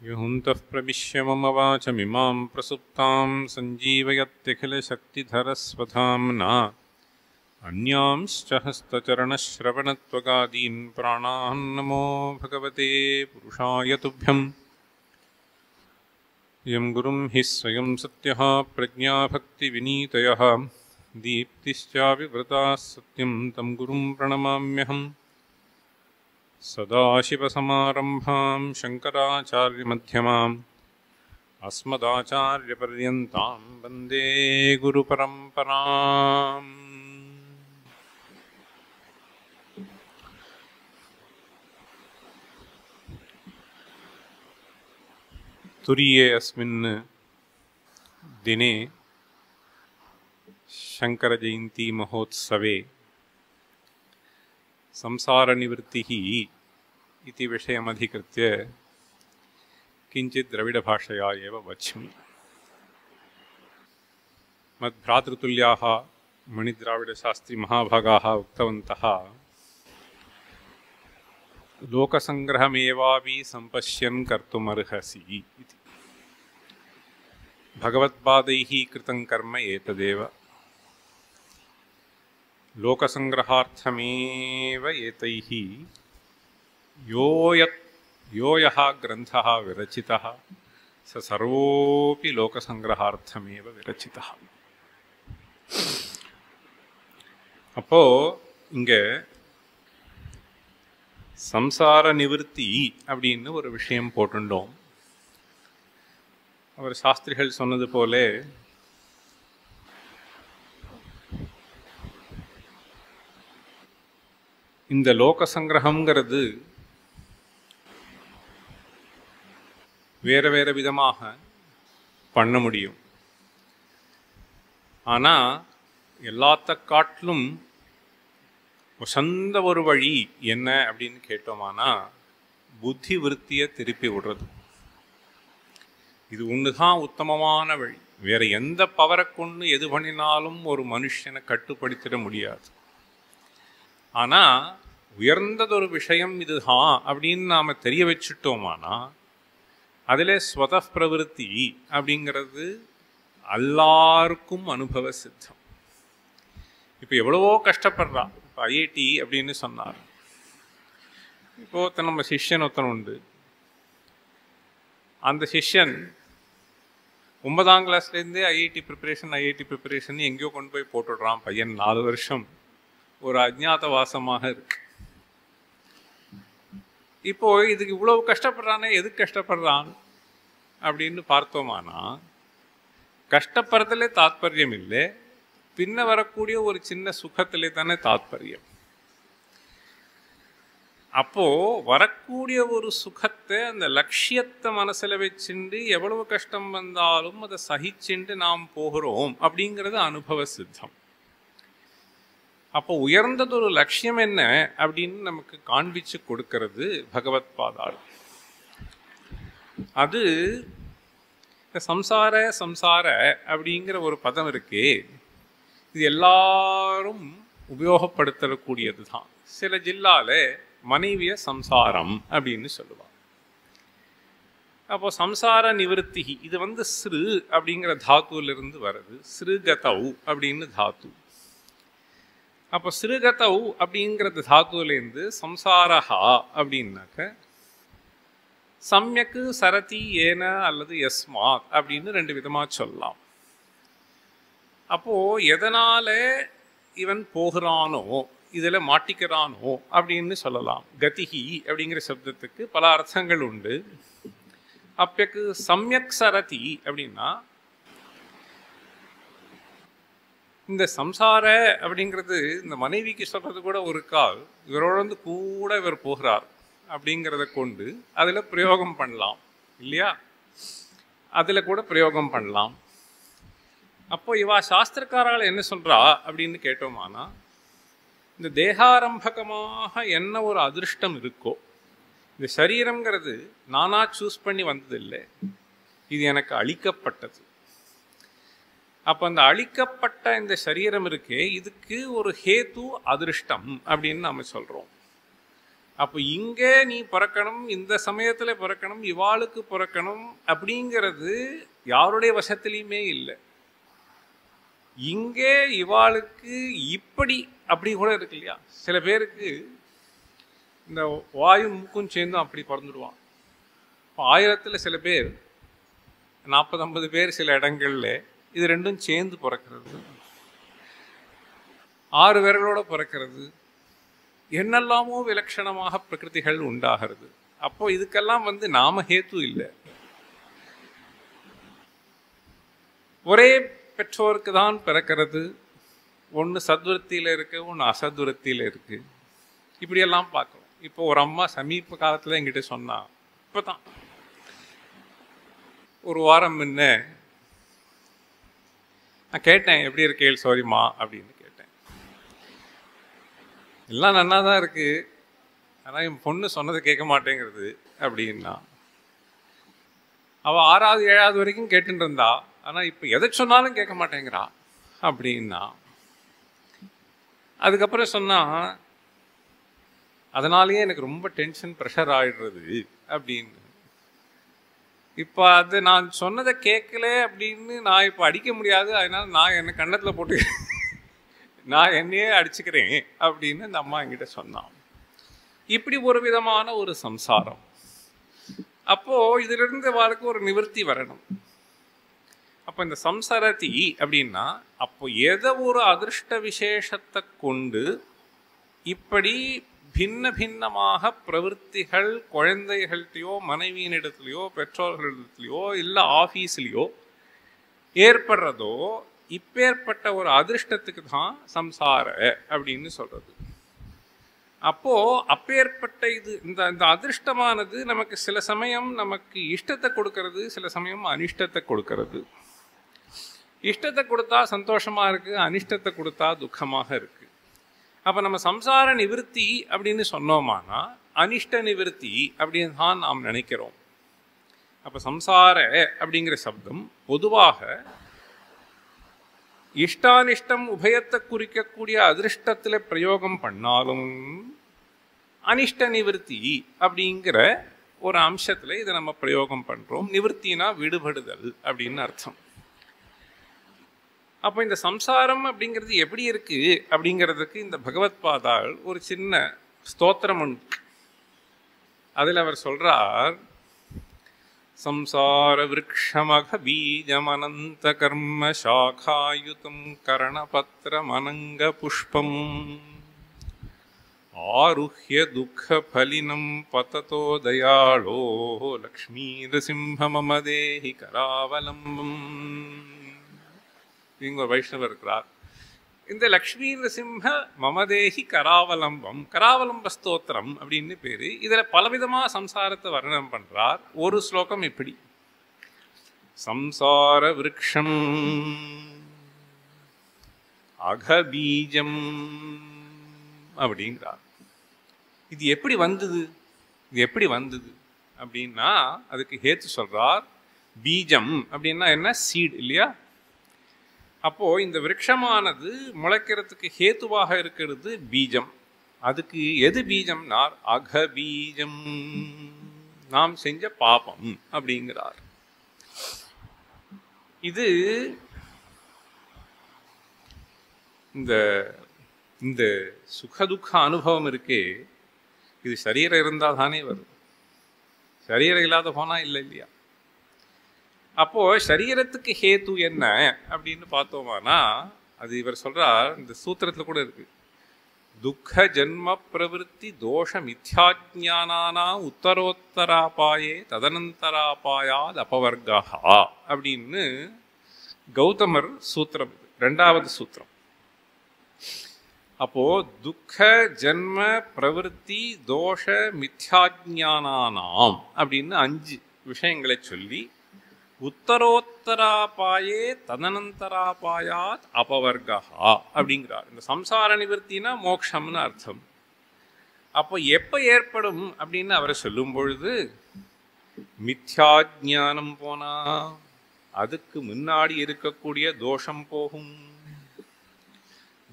युहुन्तः प्रविश्य मम वाचमिमां प्रसुप्तां सञ्जीवयत्यखिलशक्तिधरस्वधाम्ना अन्यांश्च हस्तचरणश्रवणत्वगादीन् प्राणान् नमो भगवते पुरुषाय तुभ्यम् यं गुरुं हि स्वयं सत्यः प्रज्ञाभक्तिविनीतयः दीप्तिश्चाविवृताः सत्यं तं गुरुं प्रणमाम्यहम् सदाशिवसमारम्भां शङ्कराचार्यमध्यमाम् अस्मदाचार्यपर्यन्तां वन्दे गुरुपरम्पराम्. तुरीये अस्मिन् दिने शङ्करजयन्ती महोत्सवे संसारनिवृत्तिः इति विषयमधिकृत्य किञ्चित् द्रविडभाषया एव वच्मि. मद्भ्रातृतुल्याः मणिद्राविडशास्त्रीमहाभागाः उक्तवन्तः, लोकसङ्ग्रहमेवापि सम्पश्यन् कर्तुमर्हसि इति. भगवत्पादैः कृतं कर्म एतदेव. लोकसङ्ग्रहार्थमेव एतैः यो यः ग्रन्थः विरचितः स सर्वोऽपि लोकसङ्ग्रहार्थमेव विरचितः. அப்போ இங்க சம்சார நிவர்த்தி அப்படின்னு ஒரு விஷயம் போட்டுண்டோம். அவர் சாஸ்திரிகள் சொன்னது போல இந்த லோக சங்கிரகம்ங்கிறது வேற வேற விதமாக பண்ண முடியும். ஆனால் எல்லாத்த காட்டிலும் சொந்த ஒரு வழி என்ன அப்படின்னு கேட்டோமானா புத்தி விருத்தியை திருப்பி விடுறது. இது ஒன்றுதான் உத்தமமான வழி. வேற எந்த பவரை கொண்டு எது பண்ணினாலும் ஒரு மனுஷனை கட்டுப்படுத்திட முடியாது. ஆனால் உயர்ந்ததொரு விஷயம் இதுதான் அப்படின்னு நாம் தெரிய வச்சுட்டோமானா அதில் ஸ்வத பிரவருத்தி அப்படிங்கிறது எல்லாருக்கும் அனுபவ சித்தம். இப்போ எவ்வளவோ கஷ்டப்படுறா. இப்போ ஐஐடி அப்படின்னு சொன்னார். இப்போது நம்ம சிஷ்யன் ஒருத்தன் உண்டு. அந்த சிஷ்யன் 9ஆம் கிளாஸ்லேருந்தே ஐஐடி ப்ரிப்பரேஷன் எங்கேயோ கொண்டு போய் போட்டுடுறான். பையன் 4 வருஷம் ஒரு அஜ்ஞாத வாசமாக இருக்கு. இப்போ இதுக்கு இவ்வளவு கஷ்டப்படுறானே, எதுக்கு கஷ்டப்படுறான் அப்படின்னு பார்த்தோமானா கஷ்டப்படுறதுல தாத்பரியம் இல்லை, பின்ன வரக்கூடிய ஒரு சின்ன சுகத்திலே தானே தாத்பரியம். அப்போ வரக்கூடிய ஒரு சுகத்தை அந்த லட்சியத்தை மனசுல வச்சுண்டு எவ்வளவு கஷ்டம் வந்தாலும் அதை சகிச்சுண்டு நாம் போகிறோம் அப்படிங்கிறது அனுபவ சித்தம். அப்போ உயர்ந்ததொரு லட்சியம் என்ன அப்படின்னு நமக்கு காண்பிச்சு கொடுக்கிறது பகவத் பாதாள். அது சம்சார அப்படிங்கிற ஒரு பதம் இருக்கே, இது எல்லாரும் உபயோகப்படுத்தக்கூடியது தான். சில ஜில்லால மனைவிய சம்சாரம் அப்படின்னு சொல்லுவாங்க. அப்போ சம்சார நிவர்த்தி இது ஸ்ரு அப்படிங்கிற தாத்துவிலிருந்து வருது. ஸ்ருகதவ் அப்படின்னு தாத்து. அப்போ ஸ்ருகதவ் அப்படிங்கிறது தாத்துவிலேருந்து சம்சாரஹா அப்படின்னாக்க சம்யக்கு சரதி ஏன அல்லது யஸ்மாத் அப்படின்னு 2 விதமாக சொல்லலாம். அப்போது எதனால் இவன் போகிறானோ, இதில் மாட்டிக்கிறானோ அப்படின்னு சொல்லலாம். கதிஹி அப்படிங்கிற சப்தத்துக்கு பல அர்த்தங்கள் உண்டு. அப்பக்கு சம்யக் சரதி அப்படின்னா இந்த சம்சார அப்படிங்கிறது இந்த மனைவிக்கு சொல்கிறது கூட ஒரு கால் இவரோட கூட இவர் போகிறார் அப்படிங்கிறத கொண்டு அதில் பிரயோகம் பண்ணலாம் இல்லையா? அதில் கூட பிரயோகம் பண்ணலாம். அப்போ இவா சாஸ்திரக்காரால் என்ன சொல்கிறா அப்படின்னு கேட்டோமானா, இந்த தேகாரம்பகமாக என்ன ஒரு அதிருஷ்டம் இருக்கோ, இந்த சரீரங்கிறது நானா சூஸ் பண்ணி வந்ததில்லை, இது எனக்கு அளிக்கப்பட்டது. அப்போ அந்த அளிக்கப்பட்ட இந்த சரீரம் இருக்கே, இதுக்கு ஒரு ஹேத்து அதிருஷ்டம் அப்படின்னு நாம் சொல்கிறோம். அப்போ இங்கே நீ பிறக்கணும், இந்த சமயத்தில் பிறக்கணும், இவாளுக்கு பிறக்கணும் அப்படிங்கிறது யாருடைய வசத்திலையுமே இல்லை. இங்கே இவாளுக்கு இப்படி அப்படி கூட இருக்கு இல்லையா? சில பேருக்கு இந்த வாயு மூக்கும் சேர்ந்தும் அப்படி பிறந்துடுவான். இப்போ 1000 சில பேர், 40-50 பேர் சில இடங்கள்ல இது ரெண்டும் சேர்ந்து பிறக்கிறது, 6 விரலோட பிறக்கிறது, என்னெல்லாமோ விலட்சணமாக பிரகிருதிகள் உண்டாகிறது. அப்போ இதுக்கெல்லாம் நாம ஹேத்து இல்லை. ஒரே பெற்றோருக்கு தான் பிறக்கிறது, ஒன்று சத்வருத்தியில் இருக்கு, ஒன்று அசத்வருத்தியில் இருக்கு. இப்படியெல்லாம் பார்க்குறோம். இப்போ ஒரு அம்மா சமீப காலத்தில் என்கிட்ட சொன்னா, இப்போதான் ஒரு வாரம் முன்ன நான் கேட்டேன், எப்படி இருக்கேள் சோரிமா அப்படின்னு கேட்டேன். எல்லாம் நன்னா தான் இருக்கு, ஆனால் என் பொண்ணு சொன்னதை கேட்க மாட்டேங்கிறது அப்படின்னா. அவள் 6வது 7வது வரைக்கும் கேட்டுட்டு இருந்தா, ஆனால் இப்போ எதை சொன்னாலும் கேட்க மாட்டேங்கிறா அப்படின்னா. அதுக்கப்புறம் சொன்னா, அதனாலேயே எனக்கு ரொம்ப டென்ஷன் ப்ரெஷர் ஆயிடுறது அப்படின்னு. இப்போ அது நான் சொன்னதை கேட்கல அப்படின்னு நான் இப்போ அடிக்க முடியாது, அதனால நான் என்னை கன்னத்தில் போட்டு நான் என்னையே அடிச்சுக்கிறேன் அப்படின்னு இந்த அம்மா என்கிட்ட சொன்னான். இப்படி ஒரு விதமான ஒரு சம்சாரம். அப்போ இதிலிருந்து வாழ்க்கை ஒரு நிவர்த்தி வரணும். அப்போ இந்த சம்சாரத்தி அப்படின்னா, அப்போ எதை ஒரு அதிர்ஷ்ட விசேஷத்தை கொண்டு இப்படி பின்ன பின்னமாக பிரவೃತ್ತಿகள் குழந்தைகள்கிட்டையோ மனைவியினிடத்துலையோ பெற்றோர்களிடத்துலையோ இல்லை ஆஃபீஸ்லையோ ஏற்படுறதோ, இப்பேற்பட்ட ஒரு அதிர்ஷ்டத்துக்கு தான் சம்சார அப்படின்னு சொல்றது. அப்போ அப்பேற்பட்ட இந்த அதிர்ஷ்டமானது நமக்கு சில சமயம் நமக்கு இஷ்டத்தை கொடுக்கறது, சில சமயம் அனிஷ்டத்தை கொடுக்கறது. இஷ்டத்தை கொடுத்தா சந்தோஷமா இருக்கு, அனிஷ்டத்தை கொடுத்தா துக்கமாக இருக்கு. அப்ப நம்ம சம்சார நிவர்த்தி அப்படின்னு சொன்னோமானா அனிஷ்ட நிவர்த்தி அப்படின்னு தான் நாம் நினைக்கிறோம். அப்ப சம்சார அப்படிங்கிற சப்தம் பொதுவாக இஷ்டானிஷ்டம் உபயத்தை குறிக்கக்கூடிய அதிர்ஷ்டத்தில் பிரயோகம் பண்ணாலும் அனிஷ்ட நிவர்த்தி அப்படிங்கிற ஒரு அம்சத்தில் இதை நம்ம பிரயோகம் பண்றோம். நிவர்த்தினா விடுபடுதல் அப்படின்னு அர்த்தம். அப்போ இந்த சம்சாரம் அப்படிங்கிறது எப்படி இருக்கு அப்படிங்கிறதுக்கு இந்த பகவத் பாதாள் ஒரு சின்ன ஸ்தோத்திரம் உண்டு. அதில் அவர் சொல்றார், சம்சார விருக்ஷமக பீஜமனந்த கர்ம சாகாயுதம் கரணபத்திரம் அனங்க புஷ்பம் ஆருஹ்ய துக்க பலினம் பததோ தயாளோ லக்ஷ்மீரசிம்ம மம தேஹி கராவலம்பம். இங்க ஒரு வைஷ்ணவர் இருக்கிறார். இந்த லக்ஷ்மி நரசிம்ம மமதேஹி கராவலம்பம், கராவலம்ப ஸ்தோத்திரம் அப்படின்னு பேரு. இதுல பலவிதமா சம்சாரத்தை வர்ணனம் பண்றார். ஒரு ஸ்லோகம் இப்படி, சம்சார விருக்ஷம் அகபீஜம் அப்படிங்கிறார். இது எப்படி வந்தது, இது எப்படி வந்தது அப்படின்னா அதுக்கு ஹேத்து சொல்றார். பீஜம் அப்படின்னா என்ன, சீட் இல்லையா? அப்போ இந்த விருட்சமானது முளைக்கிறதுக்கு ஹேத்துவாக இருக்கிறது பீஜம். அதுக்கு எது பீஜம்னார், அகபீஜம், நாம் செஞ்ச பாபம் அப்படிங்கிறார். இது இந்த சுகதுக்க அனுபவம் இருக்கே, இது சரீரம் இருந்தால் தானே வரும், சரீரம் இல்லாத போனா இல்லை இல்லையா? அப்போ சரீரத்துக்கு ஹேத்து என்ன அப்படின்னு பார்த்தோமானா அது இவர் சொல்றார், இந்த சூத்திரத்துல கூட இருக்கு, துக்க ஜன்ம பிரவருத்தி தோஷ மித்யாஜ்ஞானானா உத்தரோத்தராபாயே ததனந்தராபாயாத் அபவர்கா அப்படின்னு கௌதமர் சூத்திரம், 2வது சூத்திரம். அப்போ துக்க ஜன்ம பிரவருத்தி தோஷ மித்யாஜ்ஞானானாம் அப்படின்னு 5 விஷயங்களை சொல்லி உத்தரோத்தராபாயே ததனந்தராபாயாத் அபவர்கா அப்படிங்கிறார். இந்த சம்சார நிவர்த்தினா மோக்ஷம்னு அர்த்தம். அப்போ எப்போ ஏற்படும் அப்படின்னு அவரை சொல்லும் பொழுது, மித்யாஜ்ஞானம் போனா அதுக்கு முன்னாடி இருக்கக்கூடிய தோஷம் போகும்.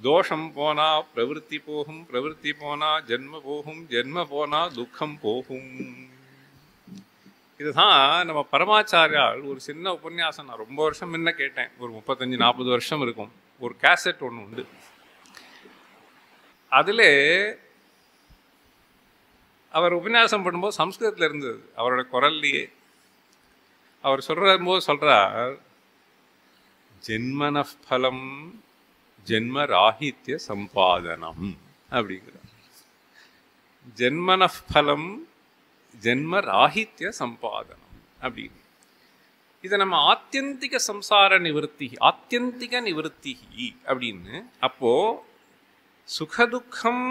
தோஷம் போனா பிரவிற்த்தி போகும், பிரவிற்த்தி போனா ஜென்ம போகும், ஜென்ம போனா துக்கம் போகும். இதுதான் நம்ம பரமாச்சாரியால் ஒரு சின்ன உபன்யாசம் நான் ரொம்ப வருஷம் முன்ன கேட்டேன், ஒரு 35-40 வருஷம் இருக்கும். ஒரு கேசட் ஒன்று உண்டு. அதில் அவர் உபன்யாசம் பண்ணும்போது சம்ஸ்கிருதத்தில் இருந்தது, அவரோட குரல்லையே. அவர் சொல்லும்போது சொல்கிறார், ஜென்மனஃபலம் ஜென்ம ராஹித்ய சம்பாதனம் அப்படிங்கிறார். ஜென்மனஃபலம் ஜென்ம ராஹித்ய சம்பாதனம் அப்படின்னு. இதை நம்ம ஆத்தியந்திக சம்சார நிவர்த்தி, ஆத்தியந்திக நிவர்த்தி அப்படின்னு. அப்போ சுகதுக்கம்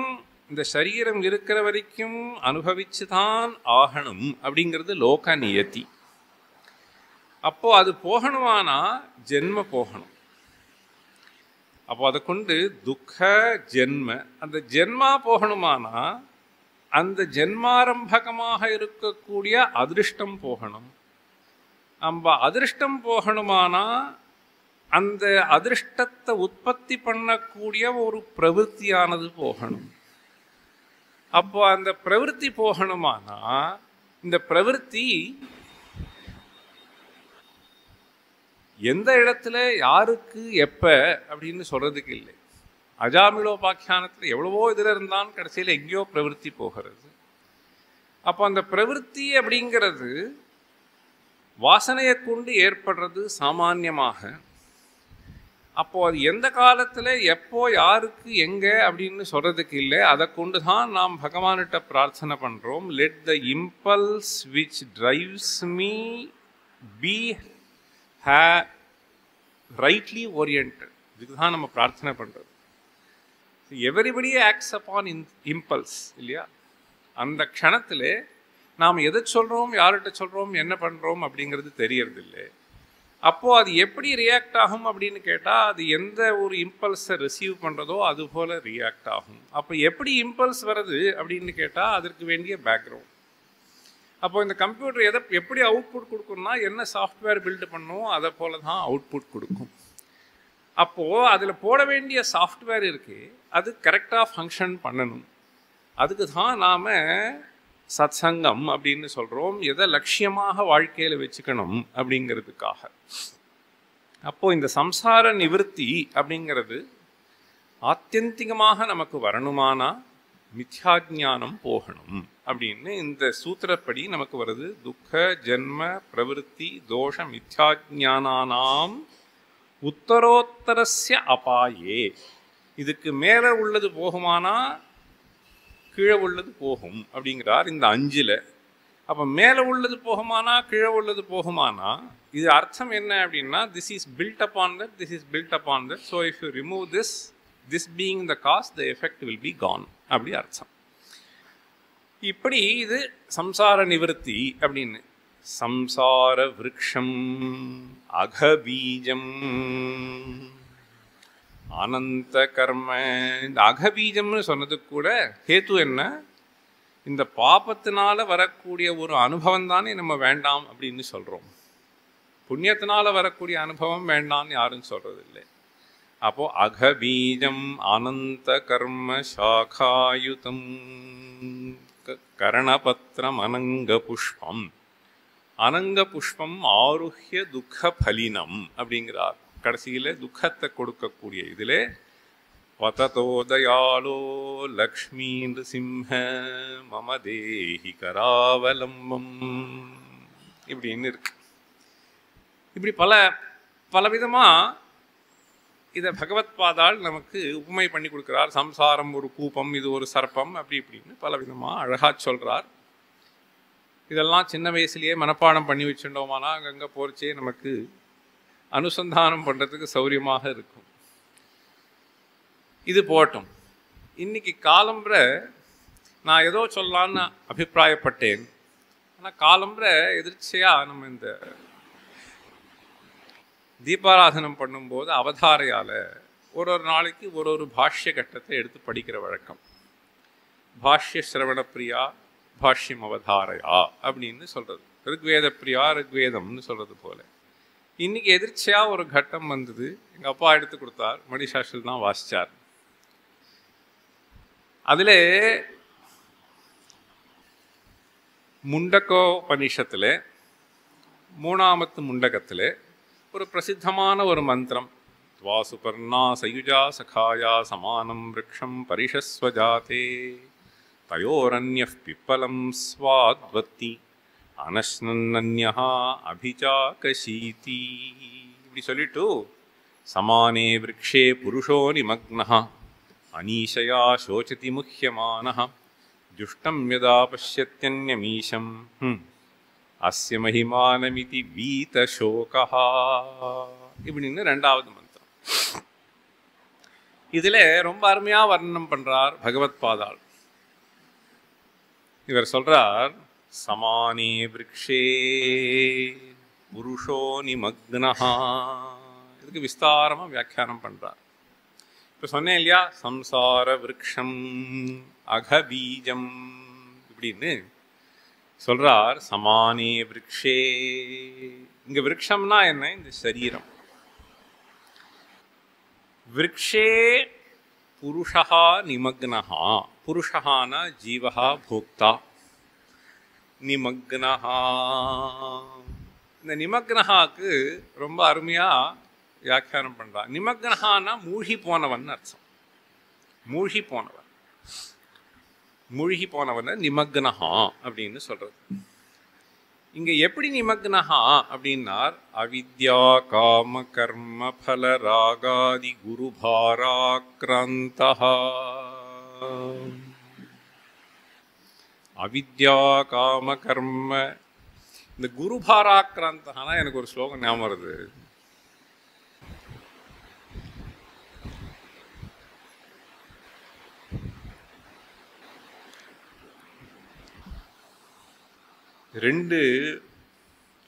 இந்த சரீரம் இருக்கிற வரைக்கும் அனுபவிச்சு தான் ஆகணும் அப்படிங்கிறது லோக நியதி. அப்போ அது போகணுமானா ஜென்ம போகணும். அப்போ அதை கொண்டு துக்க ஜென்ம, அந்த ஜென்மா போகணுமானா அந்த ஜென்மாரம்பகமாக இருக்கக்கூடிய அதிருஷ்டம் போகணும். நம்ம அதிருஷ்டம் போகணுமானா அந்த அதிருஷ்டத்தை உற்பத்தி பண்ணக்கூடிய ஒரு பிரவೃತ್ತಿயானது போகணும். அப்போ அந்த பிரவೃತ್ತಿ போகணுமானா இந்த பிரவೃತ್ತಿ எந்த இடத்துல யாருக்கு எப்ப அப்படின்னு சொல்றதுக்கு இல்லை. அஜாமிலோபாக்கியானத்தில் எவ்வளவோ இதில் இருந்தான், கடைசியில் எங்கேயோ பிரவೃತ್ತಿ போகிறது. அப்போ அந்த பிரவೃತ್ತಿ அப்படிங்கிறது வாசனையை கொண்டு ஏற்படுறது சாமான்யமாக. அப்போ அது எந்த காலத்தில் எப்போ யாருக்கு எங்கே அப்படின்னு சொல்றதுக்கு இல்லை. அதை கொண்டு தான் நாம் பகவான்கிட்ட பிரார்த்தனை பண்ணுறோம். Let the impulse which drives me be rightly oriented. இதுக்கு தான் நம்ம பிரார்த்தனை பண்ணுறது. எவரிபடி ஆக்ட்ஸ் அப்பான் இம்பல்ஸ் இல்லையா? அந்த க்ஷணத்தில் நாம் எதை சொல்கிறோம், யார்கிட்ட சொல்கிறோம், என்ன பண்ணுறோம் அப்படிங்கிறது தெரியறது இல்லை. அப்போது அது எப்படி ரியாக்ட் ஆகும் அப்படின்னு கேட்டால், அது எந்த ஒரு இம்பல்ஸை ரிசீவ் பண்ணுறதோ அது போல் ரியாக்ட் ஆகும். அப்போ எப்படி இம்பல்ஸ் வருது அப்படின்னு கேட்டால் அதற்கு வேண்டிய பேக்ரவுண்ட். அப்போது இந்த கம்ப்யூட்டர் எப்படி அவுட்புட் கொடுக்கும்னா, என்ன சாஃப்ட்வேர் பில்டு பண்ணோம் அதை போல தான் அவுட்புட் கொடுக்கும். அப்போது அதில் போட வேண்டிய சாஃப்ட்வேர் இருக்குது, அது கரெக்டாக ஃபங்க்ஷன் பண்ணணும். அதுக்கு தான் நாம் சத்சங்கம் அப்படின்னு சொல்கிறோம். எதை லட்சியமாக வாழ்க்கையில் வச்சுக்கணும் அப்படிங்கிறதுக்காக. அப்போது இந்த சம்சார நிவர்த்தி அப்படிங்கிறது ஆத்தியந்திகமாக நமக்கு வரணுமானா மித்யாஜ்ஞானம் போகணும் அப்படின்னு இந்த சூத்திரப்படி நமக்கு வருது. துக்க ஜென்ம பிரவೃತ್ತಿ தோஷ மித்யாஜ்ஞானானாம் உத்தரோத்தரஸ்ய அபாயே. இதுக்கு மேலே உள்ளது போகுமானா கீழே உள்ளது போகும் அப்படிங்கிறார் இந்த 5. அப்போ மேலே உள்ளது போகுமானா கீழே உள்ளது போகுமானா இது அர்த்தம் என்ன அப்படின்னா, this is built upon that, this is built upon that. So if you remove this, this being the cause, the effect will be gone அப்படி அர்த்தம். இப்படி இது சம்சார நிவர்த்தி அப்படின்னு. சம்சார விருக்ஷம் அகபீஜம் அனந்த கர்ம. இந்த அகபீஜம்னு சொன்னதுக்கு கூட ஹேத்து என்ன, இந்த பாபத்தினால வரக்கூடிய ஒரு அனுபவம் தானே நம்ம வேண்டாம் அப்படின்னு சொல்கிறோம். புண்ணியத்தினால வரக்கூடிய அனுபவம் வேண்டாம்னு யாரும் சொல்கிறதில்லை. அப்போது அகபீஜம் அனந்த கர்ம சாகாயுதம் கரணபத்திரம் அனங்க புஷ்பம். அனங்க புஷ்பம் ஆருஹ்ய துக்க பலினம் அப்படிங்கிறார். கடைசியில் துக்கத்தை கொடுக்கக்கூடிய இதில் வததோதயாலோ லக்ஷ்மீ நிருசிம்ஹ மம தேஹி கராவலம்பம் இப்படின்னு இருக்கு. இப்படி பலவிதமாக இதை பகவத் பாதால் நமக்கு உண்மை பண்ணி கொடுக்குறார். சம்சாரம் ஒரு கூப்பம், இது ஒரு சர்ப்பம், அப்படி இப்படின்னு பலவிதமாக அழகாக சொல்கிறார். இதெல்லாம் சின்ன வயசுலேயே மனப்பாடம் பண்ணி வச்சுட்டோமானா அங்கங்கே போகிறச்சே நமக்கு அனுசந்தானம் பண்ணுறதுக்கு சௌரியமாக இருக்கும். இது போட்டும். இன்னைக்கு காலம்புற நான் ஏதோ சொல்லலான்னு அபிப்பிராயப்பட்டேன். ஆனால் காலம்புற எதிர்ச்சியாக நம்ம இந்த தீபாராதனம் பண்ணும்போது அவதாரையால் ஒரு நாளைக்கு ஒரு பாஷ்ய கட்டத்தை எடுத்து படிக்கிற வழக்கம். பாஷ்ய சிரவண பிரியா பாஷ்யம் அவதாரையா அப்படின்னு சொல்கிறது. ருக்வேத பிரியா ருக்வேதம்னு சொல்கிறது போல். இன்றைக்கி எதிர்ச்சியாக ஒரு கட்டம் வந்தது. எங்கள் அப்பா எடுத்து கொடுத்தார், மணிசாஸ்திரி தான் வாசித்தார். அதில் முண்டகோபனிஷத்தில் 3வது முண்டகத்தில் ஒரு பிரசித்தமான ஒரு மந்திரம், துவாசுபர்ணா சயுஜா சகாயா சமானம் விரக்ஷம் பரிஷஸ்வஜாதே தயோரன்யஃ பிப்பலம் ஸ்வாத்வத்தி அனஷ்னன்யஹ அபிசாகசீதி. இப்படி சொல்லிட்டு சமானே விரக்ஷே புருஷோ நிமக்னஹ அனீஷயா சோச்சதி முஹ்யமானஹ துஷ்டம் யதா பஷ்யத்யன்யமீஷம் அஸ்ய மஹிமானமிதி வீதசோகஹ. இப்படின்னு 2வது மந்திரம். இதில் ரொம்ப அருமையாக வர்ணனம் பண்ணுறார் பகவத் பாதாள். இவர் சொல்கிறார், சமானே விரக்ஷே புருஷோ நிமக்னஹா. இதுக்கு விஸ்தாரமாக வியாக்கியானம் பண்ணுறார். இப்போ சொன்னேன் இல்லையா, சம்சார விரக்ஷம் அகபீஜம் இப்படின்னு சொல்கிறார். சமானே விரக்ஷே, இங்கே விரக்ஷம்னா என்ன? இந்த சரீரம். விரக்ஷே புருஷா நிமக்னஹா. புருஷானா ஜீவஹா போக்தா. நிமக்னஹா, இந்த நிமக்னஹாக்கு ரொம்ப அருமையாக வியாக்கியானம் பண்ணுறான். நிமக்னஹானா மூழ்கி போனவன் அர்த்தம். மூழ்கி போனவன், மூழ்கி போனவன் நிமக்னஹா அப்படின்னு சொல்கிறது. இங்கே எப்படி நிமக்னஹா அப்படின்னார், அவித்யா காம கர்ம பல ராகாதி குருபாராக்ராந்தஹா. அவித்யா காம கர்ம, இந்த குருபாராக்ராந்தஹானா எனக்கு ஒரு ஸ்லோகம் ஞாபகம் வருது. ரெண்டு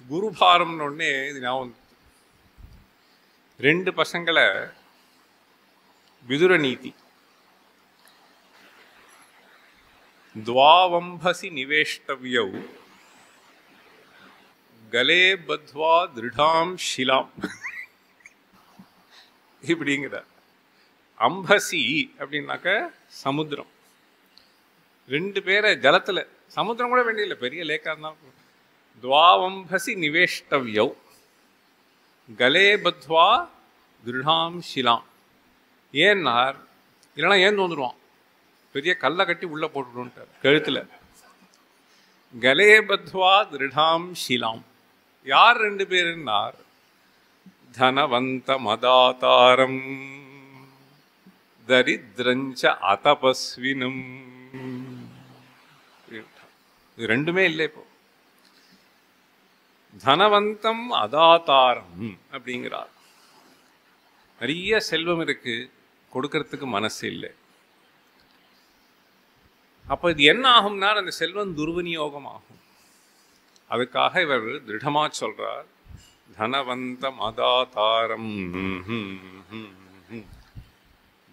குருபாரம்னு ஒன்னே இது ஞாபகம். 2 பசங்களை விதுர நீதி. துவாவம்பசி நிவேஷ்டவ்யௌ கலே பத்வா திருடாம் ஷிலாம் இப்படிங்கிற. அம்பசி அப்படின்னாக்க சமுத்திரம். 2 பேரை ஜலத்தில், சமுத்திரம் கூட வேண்டியதில்லை, பெரிய லேக்காக இருந்தாலும். துவாவம்பசி நிவேஷ்டவ்யௌ கலே பத்வா திருடாம் ஷிலாம். ஏன்னார், இல்லைனா ஏன் வந்துடுவான், பெரிய கல்லை கட்டி உள்ளே போட்டுடுன்ட்டார் கழுத்தில். கலே பத்வா திருடாம் ஷிலாம். யார் 2 பேருன்னார், தனவந்த மதாதாரம் தரித்ரஞ்ச அதபஸ்வினம். இது 2மே இல்லை. இப்போ தனவந்தம் அதாதாரம் அப்படிங்கிறார். நிறைய செல்வம் இருக்கு, கொடுக்கறதுக்கு மனசு இல்லை. அப்போ இது என்ன ஆகும்னா, அந்த செல்வம் துர்விநியோகம் ஆகும். அதுக்காக இவர் திருடமா சொல்றார், தனவந்தம் அதாதாரம்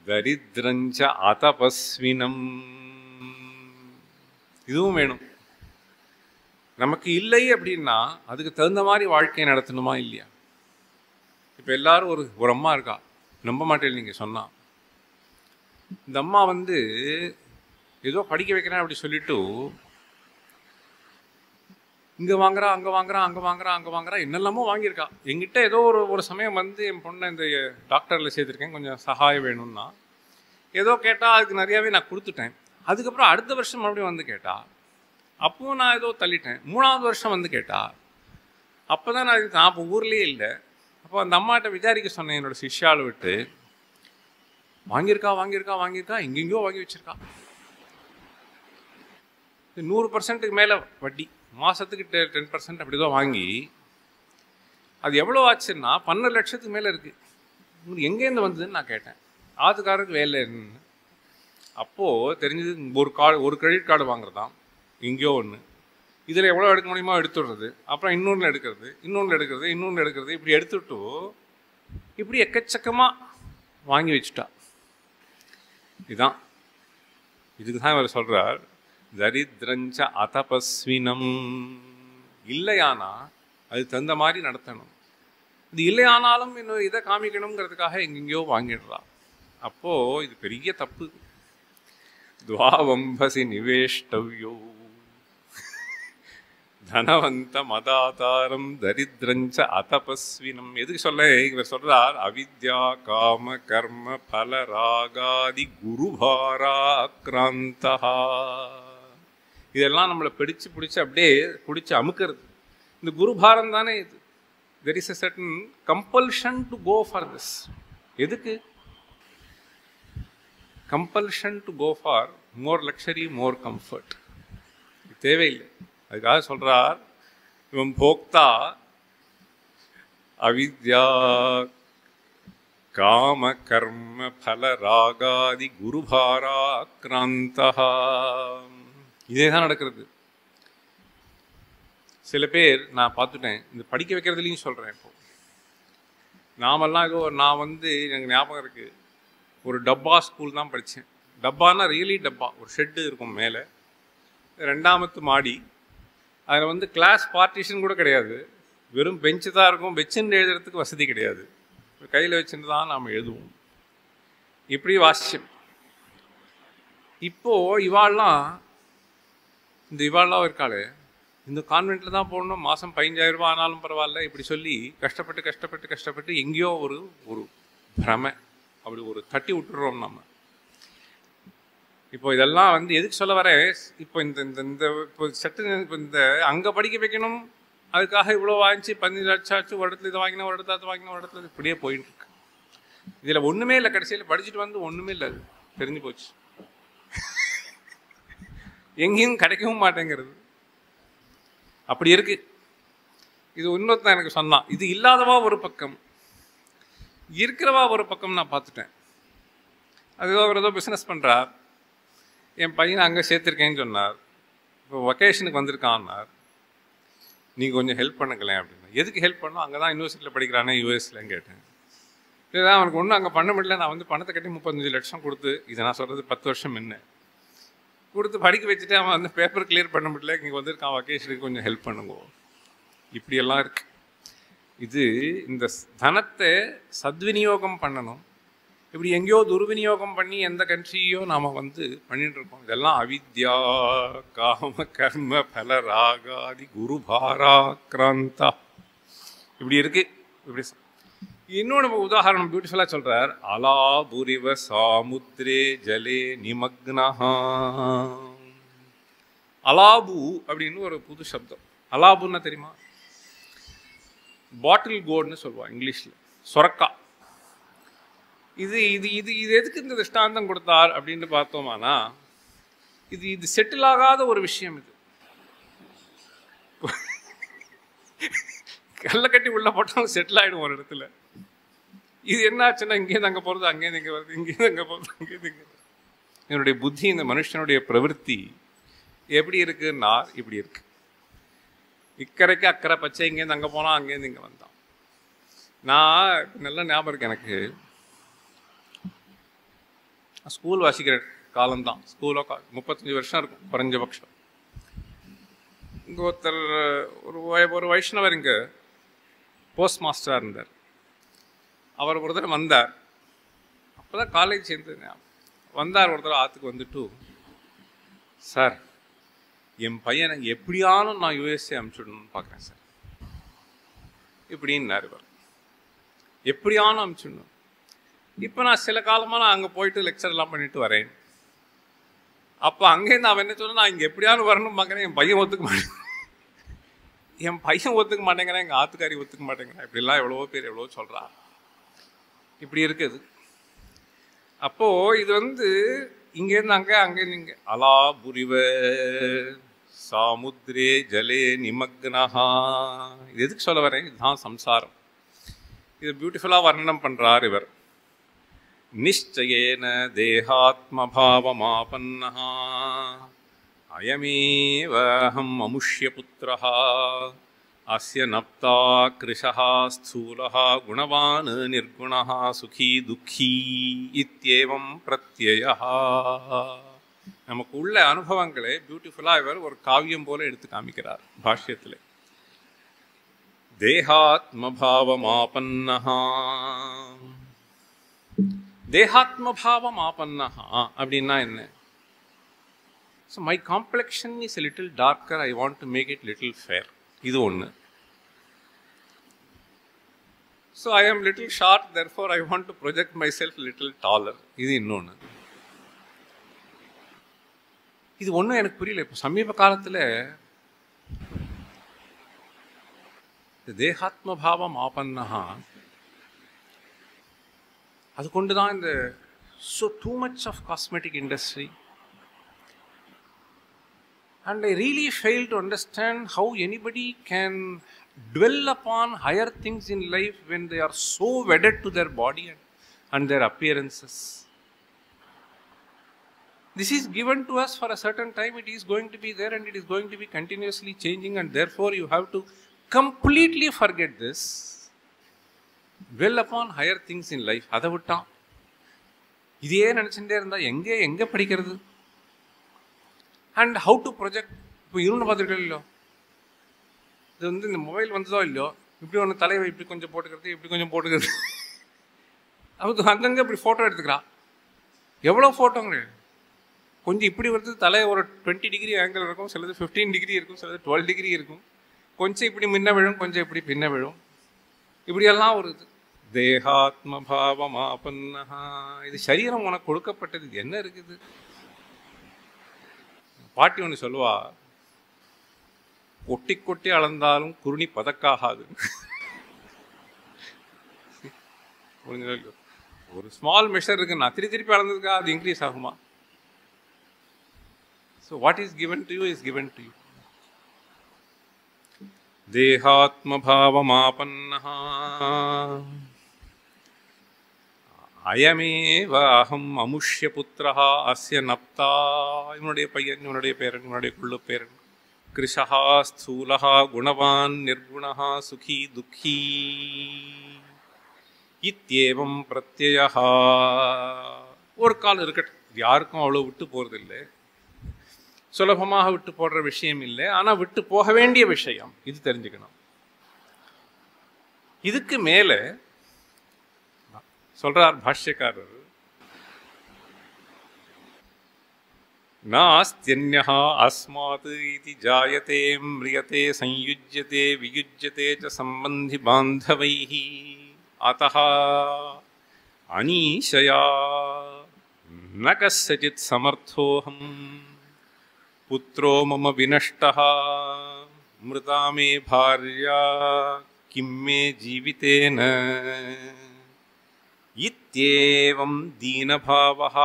தரித்ரஞ்ச அதபஸ்வினம். இதுவும் வேணும். நமக்கு இல்லை அப்படின்னா அதுக்கு தகுந்த மாதிரி வாழ்க்கையை நடத்தணுமா இல்லையா? இப்போ எல்லாரும் ஒரு அம்மா இருக்கா, நம்ப மாட்டேன் நீங்கள் சொன்னால். இந்த அம்மா ஏதோ படிக்க வைக்கிறேன் அப்படி சொல்லிட்டு இங்கே வாங்குறா, அங்கே வாங்குறா, அங்கே வாங்குறா, அங்கே வாங்குறா, என்னெல்லாமோ வாங்கியிருக்கா. எங்கிட்ட ஏதோ ஒரு சமயம் என் பொண்ணை இந்த டாக்டரில் சேர்த்துருக்கேன், கொஞ்சம் சகாயம் வேணும்னா ஏதோ கேட்டால் அதுக்கு நிறையாவே நான் கொடுத்துட்டேன். அதுக்கப்புறம் அடுத்த வருஷம் மறுபடியும் கேட்டா, அப்பவும் நான் ஏதோ தள்ளிட்டேன். 3வது வருஷம் கேட்டா, அப்போ தான் நான் அப்போ ஊர்லேயே இல்லை. அப்போ அந்த அம்மாட்ட விசாரிக்க சொன்னேன், என்னோடய சிஷ்யாவை விட்டு. வாங்கியிருக்கா வாங்கியிருக்கா வாங்கியிருக்கா, எங்கெங்கேயோ வாங்கி வச்சுருக்கா. 100% மேலே வட்டி, மாதத்துக்கு 10% அப்படி தான் வாங்கி. அது எவ்வளோ ஆச்சுன்னா 12 லட்சத்துக்கு மேலே இருக்குது. உங்களுக்கு எங்கேருந்து வந்ததுன்னு நான் கேட்டேன். ஆத்துக்காரருக்கு வேலை என்னன்னு. அப்போது தெரிஞ்சது, ஒரு கிரெடிட் கார்டு வாங்குறதான் எங்கேயோ ஒன்று, இதில் எவ்வளோ எடுக்க முடியுமோ எடுத்துடுறது, அப்புறம் இன்னொன்று எடுக்கிறது, இன்னொன்று எடுக்கிறது, இப்படி எடுத்துட்டு இப்படி எக்கச்சக்கமாக வாங்கி வச்சுட்டா. இதுக்கு தான் இவர் சொல்கிறார், தரித்ரஞ்ச அதபஸ்வினம். இல்லையானா அது தகுந்த மாதிரி நடத்தணும். இது இல்லையானாலும் இன்னும் இதை காமிக்கணுங்கிறதுக்காக எங்கெங்கேயோ வாங்கிடுறா. அப்போது இது பெரிய தப்பு. துவாவம்பசி நிவேஷ்டவ்யோ தனவந்த மதாதாரம் தரித்திரஞ்ச அதபஸ்வினம். எதுக்கு சொல்ல இவர் சொல்றார்? அவித்யா காம கர்ம பல ராகாதி குருபாராக்ராந்தா. இதெல்லாம் நம்மளை பிடிச்சு அப்படியே பிடிச்சி அமுக்கிறது. இந்த குருபாரம் தானே இது. There is a certain compulsion to go for this. எதுக்கு? compulsion to go for more luxury, more comfort. தேவையில்லை. அதுக்காக சொல்றார், இவன் போக்தா அவித்யா காம கர்ம பல ராகாதி குருபாராக்ராந்தா. இதே தான் நடக்கிறது. சில பேர் நான் பார்த்துட்டேன், இந்த படிக்க வைக்கிறதுலையும் சொல்கிறேன். இப்போ நாமெல்லாம் நான் எனக்கு ஞாபகம் இருக்குது, ஒரு டப்பா ஸ்கூல் தான் படித்தேன். டப்பானா ரியலி டப்பா. ஒரு ஷெட்டு இருக்கும் மேலே, 2ஆம் மாடி. அதில் கிளாஸ் பார்ட்டிஷன் கூட கிடையாது, வெறும் பெஞ்சு தான் இருக்கும். பெஞ்சுன்னு எழுதுறதுக்கு வசதி கிடையாது, கையில் வச்சுட்டு தான் நாம் எழுதுவோம். இப்படி வாசிச்சேன். இப்போது இவாள்லாம் இருக்காளே, இந்த கான்வெண்ட்டில் தான் போடணும், மாதம் 15,000 ரூபா ஆனாலும் பரவாயில்ல, இப்படி சொல்லி கஷ்டப்பட்டு எங்கேயோ ஒரு பிரமை அப்படி ஒரு தட்டி விட்டுறோம் நம்ம. இப்போ இதெல்லாம் எதுக்கு சொல்ல வரேன்? இப்போ இப்போ இந்த அங்கே படிக்க வைக்கணும், அதுக்காக இவ்வளோ வாங்கிச்சு 15 லட்சம் ஆச்சு, ஒரு இடத்துல இதை வாங்கினா, ஒரு இடத்துல அதை வாங்கினா, ஒரு இடத்துல இப்படியே போயிட்டு இருக்கு. இதில் ஒன்றுமே இல்லை. கடைசியில் படிச்சுட்டு ஒன்றுமே இல்லை, அது தெரிஞ்சு போச்சு. எங்கேயும் கிடைக்கவும் மாட்டேங்கிறது. அப்படி இருக்கு. இது இன்னொருத்தான் எனக்கு சொன்னான். இது இல்லாதவா ஒரு பக்கம், இருக்கிறவா ஒரு பக்கம் நான் பார்த்துட்டேன். அது அவர் ஏதோ பிஸ்னஸ் பண்ணுறார். என் பையனை அங்கே சேர்த்துருக்கேன்னு சொன்னார். இப்போ வெக்கேஷனுக்கு வந்திருக்கான்னார். நீங்கள் கொஞ்சம் ஹெல்ப் பண்ணுங்களேன் அப்படின்னா. எதுக்கு ஹெல்ப் பண்ணோம்? அங்கே தான் யூனிவர்சிட்டியில் படிக்கிறானே, யூஎஸ்லன்னு கேட்டேன். இதுதான் அவனுக்கு ஒன்றும் அங்கே பண்ண முடியல. நான் பணத்தை கட்டி 35 லட்சம் கொடுத்து, இதை நான் சொல்கிறது 10 வருஷம் முன்ன கொடுத்து படிக்க வச்சுட்டு அவன் பேப்பர் கிளியர் பண்ண முடியல, இங்கே வந்திருக்கான் வெக்கேஷனுக்கு, கொஞ்சம் ஹெல்ப் பண்ணுங்க. இப்படியெல்லாம் இருக்கு. இது இந்த தனத்தை சத்விநியோகம் பண்ணணும். இப்படி எங்கேயோ துர்விநியோகம் பண்ணி எந்த கண்ட்ரியோ நாம் பண்ணிட்டு இருக்கோம். இதெல்லாம் அவித்யா காம கர்ம பல ராகாதி குருபாராக்ராந்தா. இப்படி இருக்கு. இப்படி இன்னொன்று உதாரணம் பியூட்டிஃபுல்லாக சொல்கிறார். அலாபுரிவ சாமுத்ரே ஜலே நிமக்னஹா. அலாபு அப்படின்னு ஒரு புது சப்தம். அலாபுன்னா தெரியுமா? பாட்டில் கோல்டுன்னு சொல்லுவாள் இங்கிலீஷில், சொரக்கா. இது இது இது இது எதுக்கு இந்த திஷ்டாந்தம் கொடுத்தார் அப்படின்னு பார்த்தோமானா, இது செட்டில் ஆகாத ஒரு விஷயம். இது கல்லை கட்டி உள்ள போட்டாலும் செட்டில் ஆகிடும் ஒரு இடத்துல. இது என்ன ஆச்சுன்னா, இங்கேருந்து அங்கே போகிறது, அங்கேருந்து இங்கே வருது, இங்கேருந்து அங்கே போகிறது, அங்கேருந்து இங்கே. என்னுடைய புத்தி, இந்த மனுஷனுடைய பிரவருத்தி எப்படி இருக்குன்னா இப்படி இருக்கு. இக்கரைக்கு அக்கறை பச்சை, இங்கேருந்து அங்கே போனால், அங்கேருந்து இங்கே வந்தான். நான் நல்ல ஞாபகம் இருக்கு எனக்கு. ஸ்கூல் வாசிக்கிற காலம்தான். ஸ்கூலோ 35 வருஷம் இருக்கும் குறைஞ்சபட்சம். இங்கே ஒருத்தர் ஒரு வைஷ்ணவர் இங்கே போஸ்ட் மாஸ்டராக இருந்தார். அவர் ஒரு தடவை வந்தார். அப்போ தான் காலேஜ் சேர்ந்துங்க. வந்தார் ஒரு தடவை ஆற்றுக்கு வந்துட்டு, சார் என் பையனை எப்படியானும் நான் யூஎஸ்ஏ அனுப்பிச்சுடணும்னு பார்க்குறேன் சார் இப்படின்னார். இவர் எப்படியானும் அனுப்பிச்சுடணும். இப்போ நான் சில காலமாக நான் அங்கே போயிட்டு லெக்சர்லாம் பண்ணிட்டு வரேன். அப்போ அங்கேருந்து அவன் என்ன சொன்னால், நான் இங்கே எப்படியானு வரணும்னு பார்க்குறேன். என் பையன் ஒத்துக்க மாட்டேங்கிறேன், எங்கள் ஆத்துக்காரி ஒத்துக்க மாட்டேங்கிறேன். இப்படிலாம் எவ்வளவோ பேர் எவ்வளோ சொல்கிறா. இப்படி இருக்குது. அப்போது இது இங்கேருந்து அங்கே, அங்கேருந்து இங்கே. அலா புரிவ சாமுத்ரே ஜலே நிமக்னஹா. இது எதுக்கு சொல்ல வரேன்? இதுதான் சம்சாரம். இது பியூட்டிஃபுல்லாக வர்ணனம் பண்ணுறார் இவர். நிச்சயேன தேகாத்மபாவமாபன்னஹ அயமேவ அஹம் அமுஷ்ய புத்ரஹ அஸ்ய நப்தா கிருஷஹ ஸ்தூலஹ குணவான் நிர்குணஹ சுகி துக்கி இத்யேவம் பிரத்யயஹ. நமக்கு உள்ள அனுபவங்களை பியூட்டிஃபுல்லாக இவர் ஒரு காவியம் போல எடுத்து காமிக்கிறார் பாஷ்யத்தில். தேகாத்மபாவமாபன்னஹ. தேகாத்மபாவம் ஆபன்னஹா அப்படின்னா என்ன? So my complexion is a little darker, I want to make it little fair. இது ஒன்று. So I am little short, therefore I want to project myself little taller. இது இன்னொன்று. இது ஒன்றும் எனக்கு புரியல. இப்போ சமீப காலத்தில் தேகாத்ம பாவம் ஆபன்னஹா, அது கொண்டு தான் இந்த too much of cosmetic industry, and I really fail to understand how anybody can dwell upon higher things in life when they are so wedded to their body and their appearances. This is given to us for a certain time, it is going to be there and it is going to be continuously changing, and therefore you have to completely forget this. Dwell upon higher things in life. அதை விட்டான் இதே நினச்சிட்டே இருந்தால் எங்கே படிக்கிறது? And how to project. இப்போ இருன்னு பார்த்துருக்கோம் இல்லையோ, இது வந்து இந்த மொபைல் வந்ததோ இல்லையோ, இப்படி ஒன்று தலைவை இப்படி கொஞ்சம் போட்டுக்கிறது, இப்படி கொஞ்சம் போட்டுக்கிறது, அது அங்கங்கே இப்படி ஃபோட்டோ எடுத்துக்கிறான். எவ்வளோ ஃபோட்டோங்க, கொஞ்சம் இப்படி வருது, தலை ஒரு 20 டிகிரி ஆங்கிள் இருக்கும், சிலது 15 டிகிரி இருக்கும், சிலது 12 டிகிரி இருக்கும், கொஞ்சம் இப்படி முன்ன விழும், கொஞ்சம் இப்படி பின்ன விழும், இப்படியெல்லாம் ஒரு இது. தேகாத்ம பாவம் ஆபன்னஹா, இது சரீரம் உனக்கு கொடுக்கப்பட்டது, இது என்ன இருக்குது? பாட்டி ஒன்று சொல்லுவா, கொட்டி கொட்டி அளந்தாலும் குருணி பதக்காகாது. ஒரு ஸ்மால் மெஷர் இருக்கு, நான் திருப்பி அளந்ததுக்கா அது இன்க்ரீஸ் ஆகுமா? So what is given to you is given to you. தேகாத்ம பாவமாபன்னஹா அயமேவ அஹம் அமுஷ்ய புத்திரஹா அஸ்ய நப்தா, இவனுடைய பையன், இவனுடைய பேரன், இவனுடைய குள்ளு பேரன். கிருஷஹா ஸ்தூலஹா குணவான் நிர்குணஹா சுகி துக்கி இத்யேவம் பிரத்யயஹா. ஒரு காலம் இருக்கட்டும், யாருக்கும் அவ்வளோ விட்டு போகிறதில்லை, சுலபமாக விட்டு போடுற விஷயம் இல்லை, ஆனால் விட்டு போக வேண்டிய விஷயம், இது தெரிஞ்சுக்கணும். இதுக்கு மேலே சொல்றார் பாஷ்யக்காரர், நாஸ்த்யன்யஹ அஸ்மாத் இதி ஜாயதே ம்ரியதே சயுஜ்யதே வியுஜ்யதே ச சம்பந்தி பாந்தவைஹ அதஹ அனீஷயா ந கஸ்யசித் சமர்த்தோஹம் புத்ரோ மம வினஷ்டஹ மிருதா மே பார்யா கிம் மே ஜீவிதேன இத்யேவம் தீனபாவஹ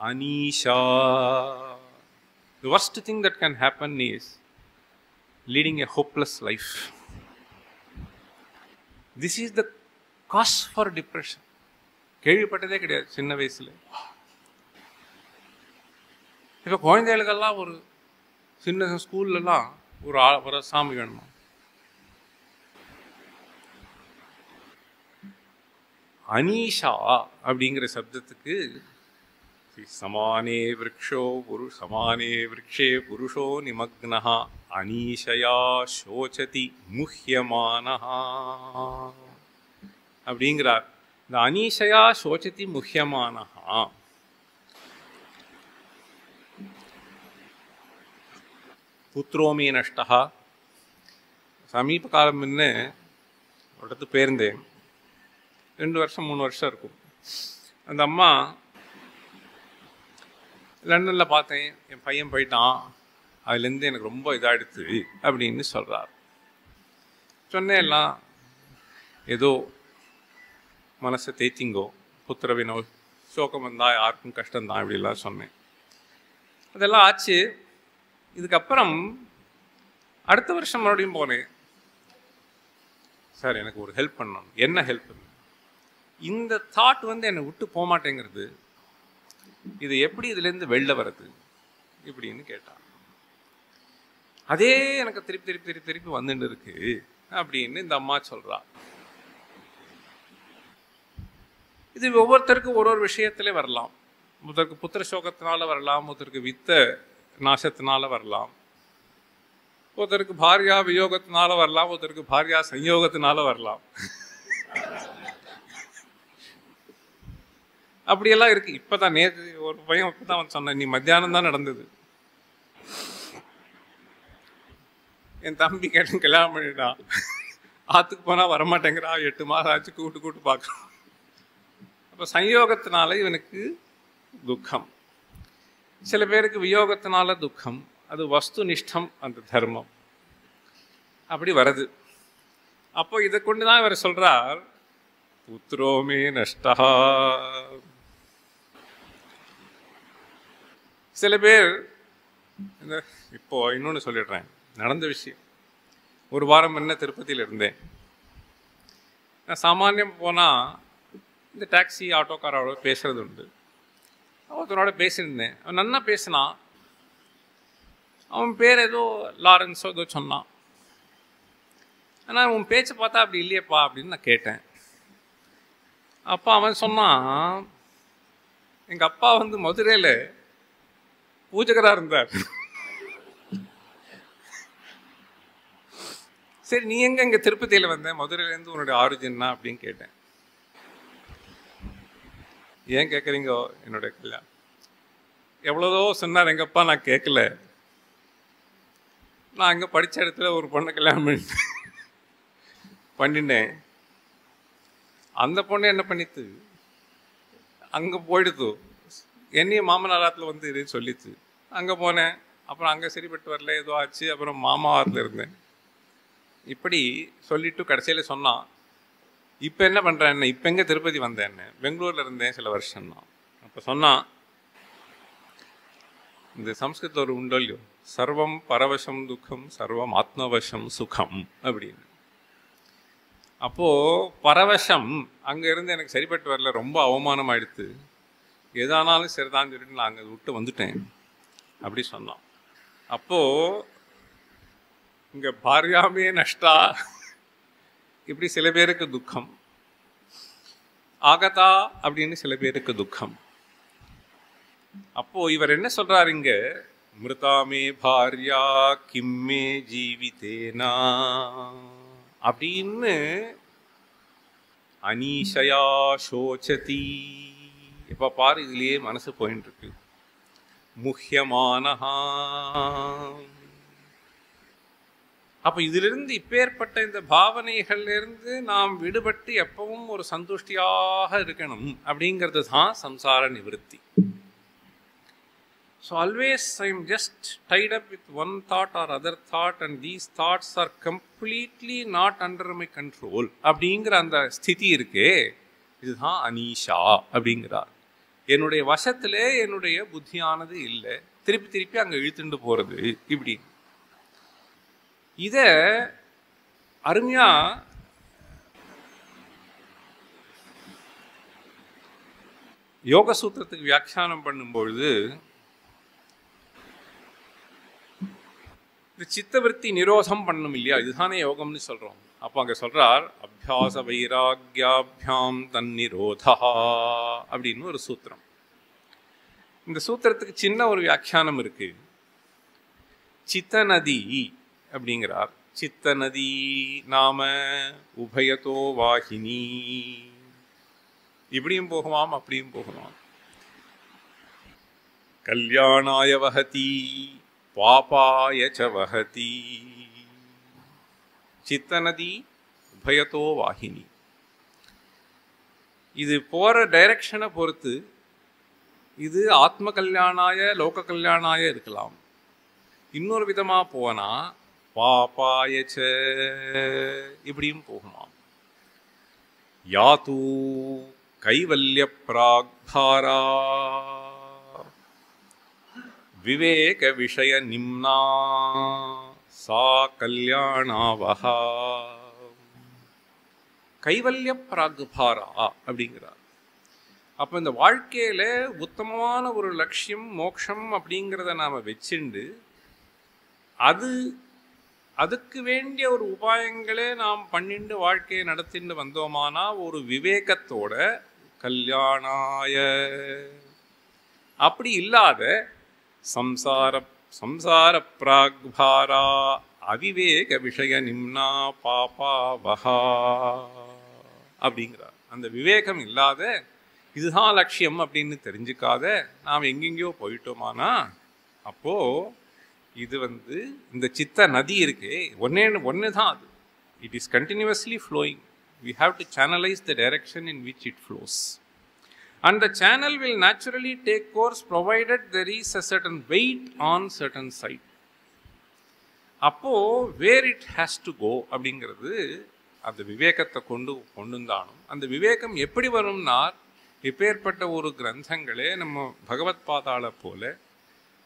Aneesha. The worst thing that can happen is leading a hopeless life. This is the cause for depression. கேள்விப்பட்டதே கிடையாது சின்ன வயசுல. இப்போ குழந்தைகளுக்கெல்லாம் ஒரு சின்ன ஸ்கூல்லலாம் ஒரு சாமி வேணுமா? அனீஷா அப்படிங்கிற சப்தத்துக்கு சமானே விருக்ஷே புருஷோ நிமக்னஹா அனீஷயா சோச்சதி முஹ்யமானஹா அப்படிங்கிறார். இந்த அனீஷயா சோச்சதி முஹ்யமானஹா, புத்ரோமே நஷ்டா. சமீப காலம் முன்ன இடத்து பேர்ந்தேன், 2 வருஷம் 3 வருஷம் இருக்கும். அந்த அம்மா லண்டனில் பார்த்தேன், என் பையன் போயிட்டான், அதுலேருந்து எனக்கு ரொம்ப இதாகிடுது அப்படின்னு சொல்கிறார். சொன்னேன் எல்லாம் ஏதோ மனசை தேய்த்திங்கோ, புத்திரவினோ சோகம் வந்தால் யாருக்கும் கஷ்டம்தான் இப்படிலாம் சொன்னேன். அதெல்லாம் ஆச்சு. இதுக்கப்புறம் அடுத்த வருஷம் மறுபடியும் போனேன். சார் எனக்கு ஒரு ஹெல்ப் பண்ணணும். என்ன ஹெல்ப்? இந்த தாட் என்னை விட்டு போக மாட்டேங்கிறது, இது எப்படி இதுலேருந்து வெளில வர்றது இப்படின்னு கேட்டான். அதே எனக்கு திருப்பி வந்துட்டு இருக்கு அப்படின்னு இந்த அம்மா சொல்றா. இது ஒவ்வொருத்தருக்கும் ஒரு விஷயத்திலே வரலாம். ஒருத்தருக்கு புத்திர சோகத்தினால வரலாம், ஒருத்தருக்கு வித்த நாசத்தினால வரலாம், ஒருத்தருக்கு பாரியா வியோகத்தினால வரலாம், ஒருத்தருக்கு பாரியா சயோகத்தினால வரலாம். அப்படியெல்லாம் இருக்கு. இப்பதான் நேற்று ஒரு பையன் இப்பதான் சொன்னேன், நீ மத்தியானம் தான் நடந்தது, என் தம்பி கேட்டு கல்யாணம் பண்ணிட்டான், ஆற்றுக்கு போனால் வரமாட்டேங்கிறா, 8 மாதம் ஆச்சு, கூட்டு பார்க்குறோம். அப்போ சயோகத்தினால இவனுக்கு துக்கம். சில பேருக்கு வியோகத்தினால துக்கம். அது வஸ்து நிஷ்டம், அந்த தர்மம் அப்படி வருது. அப்போ இதை கொண்டு தான் இவர் சொல்றார், புத்திரோமே நஷ்டா. சில பேர் இந்த இப்போ இன்னொன்று சொல்லிடுறேன், நடந்த விஷயம். ஒரு வாரம் என்ன திருப்பதியில் இருந்தேன். நான் சாமானியம் போனால் இந்த டாக்ஸி ஆட்டோக்காரோட பேசுறது உண்டு. ஒருத்தனோட பேசியிருந்தேன். அவன் நன்னா பேசினான். அவன் பேர் ஏதோ லாரன்ஸோ ஏதோ சொன்னான். ஆனால் உன் பேச்சை பார்த்தா அப்படி இல்லையப்பா அப்படின்னு நான் கேட்டேன். அப்போ அவன் சொன்னான், எங்கள் அப்பா வந்து மதுரையில் பூஜகராக இருந்தார். சரி, நீ எங்கே இங்கே திருப்பதியில் வந்த, மதுரையிலேருந்து உன்னுடைய ஆரிஜின்னா அப்படின்னு கேட்டேன். ஏன் கேட்குறீங்கோ? என்னுடைய கல்யாணம் எவ்வளோதோ சொன்னார் எங்கள் அப்பா, நான் கேட்கல. நான் அங்கே படித்த இடத்துல ஒரு பொண்ணை கல்யாணம் பண்ணிட்டேன். அந்த பொண்ணு என்ன பண்ணித்து, அங்கே போயிடுத்து, என்னையும் மாமனாராத்தில் வந்து இதுன்னு சொல்லிச்சு. அங்கே போனேன். அப்புறம் அங்கே சரிப்பட்டு வரல, ஏதோ ஆச்சு. அப்புறம் மாமாவாரத்தில் இருந்தேன். இப்படி சொல்லிட்டு கடைசியில் சொன்னான், இப்போ என்ன பண்ணுறேன், இப்போ எங்கே திருப்பதி வந்தேன், பெங்களூரில் இருந்தேன் சில வருஷம் தான். அப்போ சொன்னான், இந்த சம்ஸ்கிருதத்தில் ஒரு உண்டோ இல்லையோ, சர்வம் பரவசம் துக்கம் சர்வம் ஆத்மவசம் சுகம் அப்படின்னு. அப்போது பரவசம் அங்கே இருந்து எனக்கு சரிப்பட்டு வரல, ரொம்ப அவமானம் ஆயிடுத்து, எதானாலும் சரிதான் சொல்லிட்டு நான் அங்கே விட்டு வந்துட்டேன் அப்படி சொன்னான். அப்போது இங்கே பாரியாமே நஷ்டா, இப்படி சில பேருக்கு துக்கம். ஆகதா அப்படின்னு சில பேருக்கு துக்கம். அப்போ இவர் என்ன சொல்றாரு இங்க, மிருதாமே பாரியா கிம்மே ஜீவிதேனா அப்படின்னு அனீஷயா சோச்சதி. இப்ப பாரு, இதுலயே மனசு போயிட்டு இருக்கு. முஹ்யமானஹா. அப்போ இதிலிருந்து இப்பேற்பட்ட இந்த பாவனைகள்லேருந்து நாம் விடுபட்டு எப்பவும் ஒரு சந்துஷ்டியாக இருக்கணும் அப்படிங்கிறது தான் சம்சார நிவர்த்தி. So always I am just tied up with one thought or other thought and these thoughts are completely not under my control அப்படிங்கிற அந்த ஸ்திதி இருக்கே, இதுதான் அனீஷா அப்படிங்கிறார். என்னுடைய வசத்திலே என்னுடைய புத்தியானது இல்லை, திருப்பி திருப்பி அங்கே இழுத்துட்டு போகிறது இப்படி. இத அருமையா யோக சூத்திரத்துக்கு வியாக்கியானம் பண்ணும்பொழுது இந்த சித்தவருத்தி நிரோதம் பண்ணணும் இல்லையா, இதுதானே யோகம்னு சொல்றோம். அப்போ அங்க சொல்றார், அபியாச வைராக்யாபியாம் தன்னிரோதா அப்படின்னு ஒரு சூத்திரம். இந்த சூத்திரத்துக்கு சின்ன ஒரு வியாக்கியானம் இருக்கு. சித்தநதி அப்படிங்கிறார். சித்தநதி நாம உபயதோ வாகினி. இப்படியும் போகுமாம், அப்படியும் போகுமாம். கல்யாணாய வஹதி பாபாய ச வஹதி. சித்தநதி உபயதோ வாகினி. இது போற டைரக்ஷனை பொறுத்து இது ஆத்ம கல்யாணாய லோக கல்யாணாய இருக்கலாம். இன்னொரு விதமா போனா பாபாயச்ச இப்படியும் போகுமாம். யாத்து கைவல்ய பிராக்பாரா விவேக விஷய நிம்னா சா கல்யாணாவஹா. கைவல்ய பிராக்பாரா அப்படிங்கிறார். அப்போ இந்த வாழ்க்கையில உத்தமமான ஒரு லட்சியம் மோட்சம் அப்படிங்கிறத நாம வச்சுண்டு அதுக்கு வேண்டிய ஒரு உபாயங்களே நாம் பண்ணிண்டு வாழ்க்கையை நடத்திட்டு வந்தோமானா ஒரு விவேகத்தோட கல்யாணாய. அப்படி இல்லாத சம்சார பிராக்பாரா அவிவேக விஷய நிம்னா பாபா வஹா அப்படிங்கிறார். அந்த விவேகம் இல்லாத இதுதான் லட்சியம் அப்படின்னு தெரிஞ்சுக்காத நாம் எங்கெங்கயோ போயிட்டோமானா அப்போ இது இந்த சித்த நதி இருக்கு, ஒன்று தான் அது. It is continuously flowing. We have to channelize the direction in which it flows. And the channel will naturally take course provided there is a certain weight on certain side. அப்போ where it has to go அப்படிங்கிறது அந்த விவேகத்தை கொண்டுந்தானும். அந்த விவேகம் எப்படி வரும்னா, இப்பேற்பட்ட ஒரு கிரந்தங்களே நம்ம பகவத் பாதாள போல